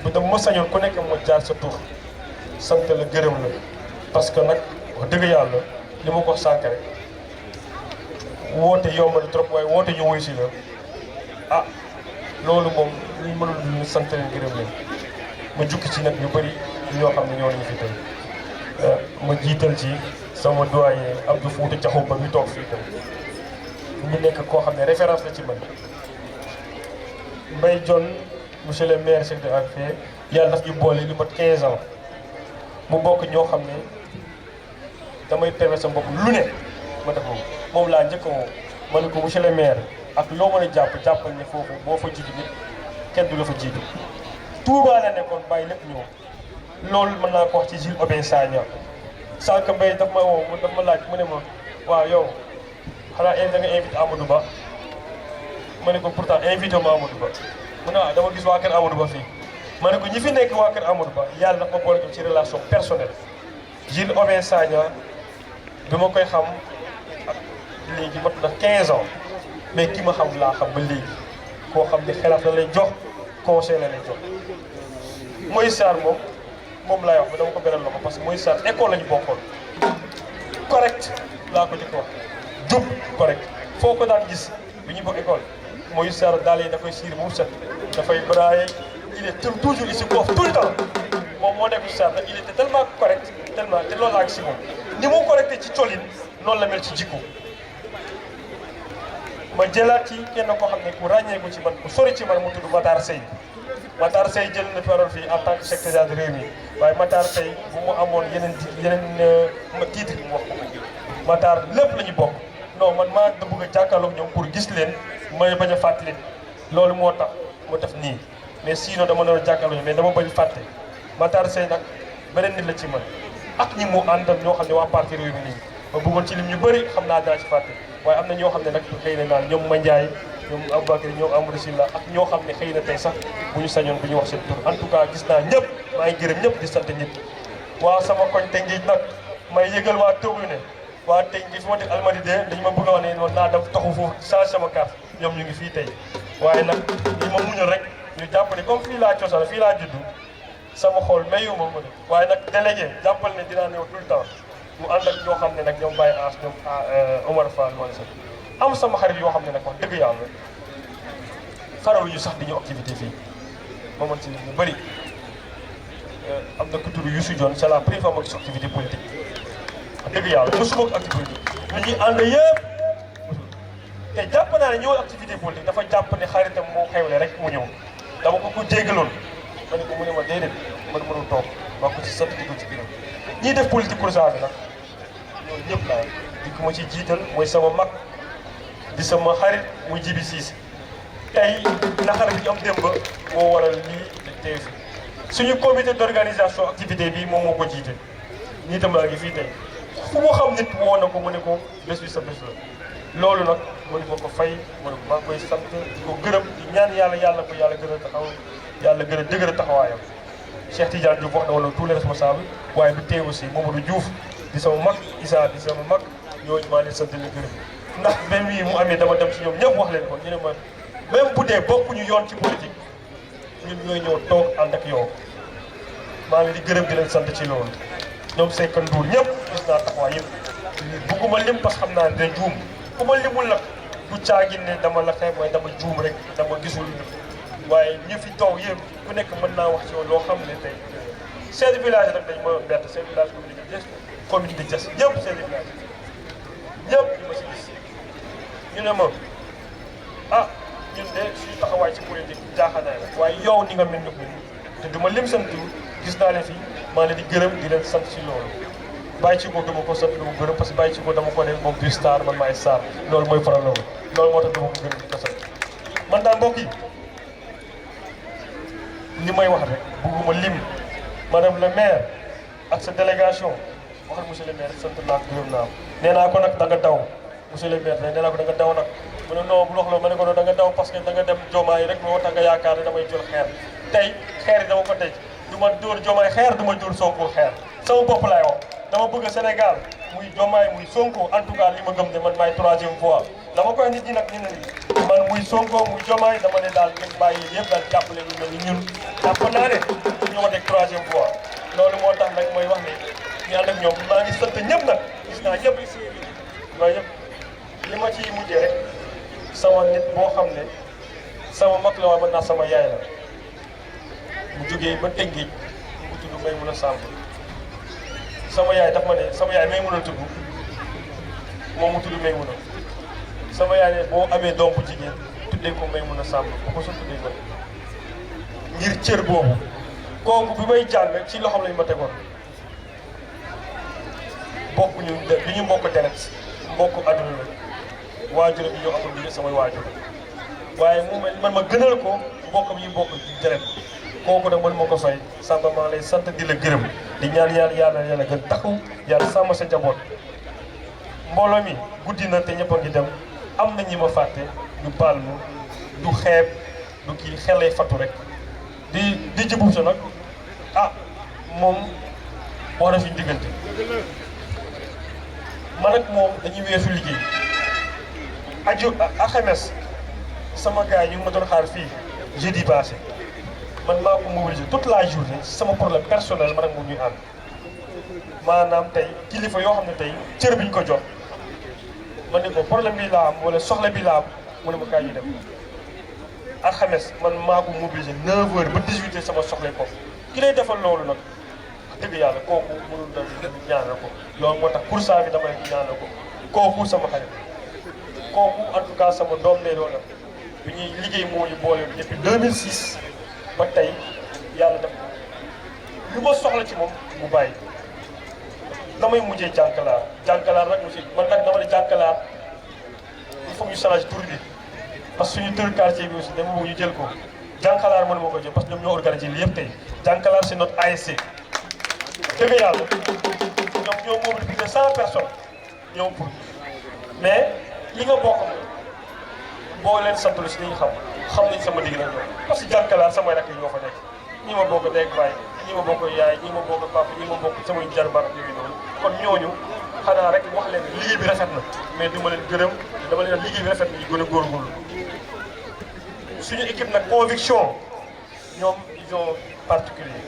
bu dama ma sañoon ku nekk ma jaar sa tur sant la gërëm la parce que nag wax dëgg yàlla li ma ko wax sànq rek woote yomb na trop waaye woote ñu wuyu si la ah loolu moom luñ mënul ñu sant leen gërëm leen ma jukki ci nag ñu bëri ñoo xam ne ñoo nañu fi tey ma jiital ci sama doyen Abdou Fouta Diakhoumpa mi toog fii tey ñu nekk koo xam ne référence la ci man Mbaye Dione monsieur le maire chef de AFP yàlla daf ñu boole li mat 15 ans mu bokk ñoo xam ne damay permettre sa bopp lu ne ma def moom laa njëkk a woo ma ne ko monsieur le maire ak loo mën a jàppal ne foofu boo fa jiitu nit kenn du la fa jiitu Touba la nekkoon bàyyi lépp ñëw loolu mën naa ko wax ci Jules Obin Sagna sànq Mbaye daf ma woo daf ma laaj mu ne ma waaw yow xanaa da nga invité Amadou Ba ma ne ko pourtant invité ma Amadou Ba mu ne dama gis waa kër Amadou Ba fii ma ne ko ñi fi nekk waa kër Amadou Ba yàlla dafa ma boole ci relation personnelle Jules Obin Sagna bi ma koy xam ak léegi mat na 15 ans mais ki ma xam laa xam ba léegi koo xam ne xelaat la lay jox conseil la lay jox Moïse Sarr moom laay wax ba dama ko beral loxo parce que Moïse Sarr école la ñu bokkoon correct laa ko jëkk wax jub correct foo ko daan gis bi ñu bokk école Moïse Sarr daal yi dafay siir bu set dafay brailler il est toujours ici koof tout le temps moom moo nekk Sarr nag il était tellement correct tellement te loolu laa gis si moom ni mu correcté ci colin noonu la mel ci jikko ma jëlaat ci kenn koo xam ne ku ràññeeku ci man ku sori ci man mu tudd Matar Seye Matar Seye jël na parole fii en tant que secrétaire de réew mi waaye Matar Seye bu mu amoon yeneen titre mu wax ko Matar lépp la ñu bokk non man maa da bëgg a jàkkaarloog ñoom pour gis leen may bañ a fàttali loolu moo tax mu def nii mais sinon dama doon jàkkaarloo mais dama bañ fàtte Matar Seye nag beneen nit la ci man ak ñi mu àndal ñoo xam ne waa parti réew mi nii ma bëggoon ci lim ñu bëri xam naa dara ci fàtte waaye am na ñoo xam ne nag xëy na naan ñoom Mandiaye ñoom Aboubacry ñoom Amadou Sylla ak ñoo xam ne xëy na tey sax bu ñu sañoon bu ñu wax seen tur en tout cas gis naa ñëpp maa ngi gërëm ñëpp di sant ñëpp waaw sama koñ Tëngéej nag may yëgal waa Togo ne waa Tëngéej fi ma def Almadies dañu ma bëgg a wax ne noonu naa dem taxu foofu change sama carte ñoom ñu ngi fii tey waaye nag li ma muñal rek ñu jàpp ne comme fii laa cosaan fii laa juddu sama xol mayu ma ko def waaye nag délégué jàppal ne dinaa ñëw tout le temps mu ànd ak ñoo xam ne nag ñoom Baye As ñoom Omar Fall wala sax am sama xarit yoo xam ne nag wax dëgg yàlla faraluñu sax di ñu activité fii ma mën si lu bëri am na ku tudd Youssou Dione c'est la première fois ma gis activité politique wax dëgg yàlla mosuma ko activité li ñuy ànd yëpp te jàpp naa ne ñëwal activité politique dafa jàpp ne xaritam moo xewle rek mu ñëw dama ko jéggaloon ma ne ko mu ne ma déedéet man mënul toog maa ko ci sant di ko ci gërëm ñiy def politique croisade bi nag ñooñu ñëpp laa di ko ma ci jiital mooy sama mag di sama xarit muy Jibi Cissé tey naxar bi am démb moo waral lii tey fi suñu comité d'organisation activité bi moom moo ko jiite ñii tam laa ngi fii tey fu mu xam nit woo na ko mu ne ko bés bi sa bés la loolu nag mënu ma ko fay mënu ko maa koy sant di ko gërëm di ñaan yàlla ko yàlla gën a taxaw yàlla gën a dëgër taxawaayam Cheikh Tidiane Diouf wax na wala tous les responsables waaye du tee aussi Mamadou Diouf di sama mag Issa di sama mag ñooñu maa leen sant leen gërëm ndax même yi mu amee dama dem si ñoom ñëpp wax leen ko ñu ne ma même bu dee bokkuñu yoon ci politique ñun ñooy ñëw toog ànd ak yow maa ngi di gërëm di leen sant ci loolu ñoom Seydou Ndour ñëpp gis naa taxawaay yëpp bugguma lim parce que xam naa dina juum ku ma limul nag du caagin ne dama la xeeb waaye dama juum rek dama gisul waaye ñi fi toog yëpp ku nekk mën naa wax ci yow loo xam ne tey chef de village nag dañ ma bett chef de village commune de Diass ñëpp chef de village ñëpp ñu ma si gis ñu ne ma ah ñun de suñu taxawaay ci politique jaaxanaay la waaye yow ni nga mel ni te du ma lim seen tur gis naa leen fi maa leen di gërëm di leen sant ci loolu bàyyi ci ko dama ko sant dama ko gërëm parce que bàyyi ci ko dama ko ne moom du star man maay star loolu mooy faral loolu moo tax dama ko gërëm di ko sant man daal mbokk yi li may wax rek bëgguma lim madame le maire ak sa délégation waxal monsieur le maire sant naa ko gërëm naa nee naa ko nag da nga daw monsieur le maire nee naa ko da nga daw nag mu ne non bu wax la ma ne ko da nga daw parce que da nga dem Diomaye rek moo tax nga yaakaar ne damay jël xeer tey xeer yi dama ko tey du ma dóor Diomaye xeer du ma dóor Sonko xeer sama bopp laay wax dama bëgg Sénégal muy Diomaye muy Sonko en tout cas li ma gëm ne man maay 3e fois dama koy nit ñi nag ñu ne ni man muy Sonko muy Diomaye dama ne daal ngeen bàyyi yëpp daal jàppale ñu mel ni ñun jàpp naa ne ñoo nekk 3e fois loolu moo tax nag mooy wax ne ñu ànd ak ñoom maa ngi sant ñëpp nag gis naa ñëpp waaye yëpp li ma ciy mujjee mag la waaye mën naa sama yaay la mu jógee ba Tëngéej mu tudd Maymuna Samb sama yaay daf ma ne sama yaay Maymuna tudd moom mu tudd Maymuna sama yaay ne boo amee doom bu jigéen tuddee ko Maymuna Samb bu ko sa tuddee ko ngir cër boobu kooku bi may jàng ci loxoom lañ ma tegoon bokk ñu li ñu mbokk deret mbokk àdduna la waajuram yi ñoo amul lu samay waajur waaye mu mel man ma gënal ko mbokkam yi mbokk deret kooku nag man moo ko fay Samba maa lay sant di la gërëm di ñaan yàlla gën taxaw yàlla sàmm sa njaboot mbooloo mi guddi na te ñëpp a ngi dem am na ñi ma fàtte ñu baal ma du xeeb du kii xel lay fattu rek di jëbub sa nag moom wax na fi diggante man ak moom dañuy weesu liggéey alxames sama gars yi ñu ngi ma doon xaar fii jeudi passé man maa ko mobilisé toute la journée sama problème personnel man ak moom ñuy ànd maanaam tey kilifa yoo xam ne tey cër bi ñu ko jox man ne ko problème bi laa am wala soxla bi laa am mu ne ma kaay ñu dem alxames man maa ko mobilisé 9h ba 18h sama soxla ko ki lay defal loolu nag dëgg yàlla kooku mënul da ñaanal ko loolu moo tax pour ça bi dama leen ñaanal ko kooku sama xarit kooku en tout cas sama doom lay doon bi ñuy liggéey moo ñu boole depuis 2006 ba tey yàlla def lu ma soxla ci moom mu bàyyi damay mujjee jànkalaar rek aussi man nag dama ne jànkalaar il faut ñu changer tur bi parce que suñu tër quartier bi aussi dama bëgg ñu jël ko jànkalaar mën ma ko jël parce que ñoom ñoo organisé lii yëpp tey jànkalaar c'est notre ASC dëgg yàlla ñoom ñoo mobilisé 100 personnes ñëw pour mais li nga bokk boo leen santul si li ñu xam nañ sama digg nañ parce que jànkalaar samay rakk yi ñoo fa nekk ñi ma bokk ndey ak baay ñi ma bokk yaay ñi ma bokk papa ñi ma bokk samay jarbaar yooyu noonu kon ñooñu xanaa rek wax leen liggéey bi rafet na mais dama leen gërëm dama leen liggéey bi rafet na ñu gën a góorgóorlu suñu équipe nag conviction ñoom ils ont particulier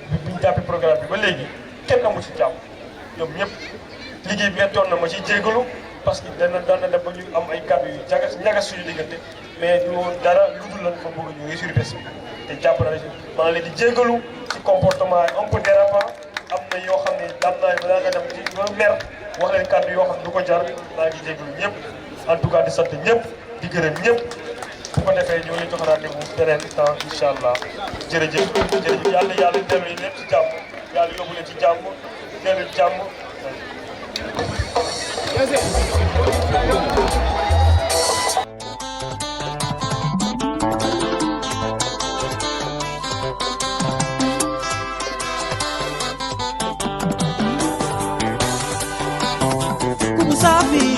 bi ñu jàppee programme bi ba léegi kenn amu ci jàpp ñoom ñëpp liggéey bi mettoon na ma ci jégalu parce que daan na dem ba ñu am ay kàddu yu ñagas suñu diggante mais du woon dara lu dul lan fa bëgg ñu réussir bés bi te jàpp na maa ngi leen di jégalu ci comportement un peu dérapant am na yoo xam ne daan naa nga dem ci ba mer wax leen kàddu yoo xam ne du ko jar maa ngi jégalu ñëpp en tout cas di sant ñëpp di gërëm ñëpp bu ko defee ñoo ngi jox rendez-vous beneen temps incha allah jërëjëf yàlla dellu yi leen ci jàmm yàlla yóbbu leen ci jàmm dellu jàmm.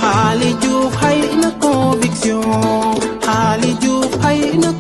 Xaali Juuf xay na conviction Xaali Juuf xay na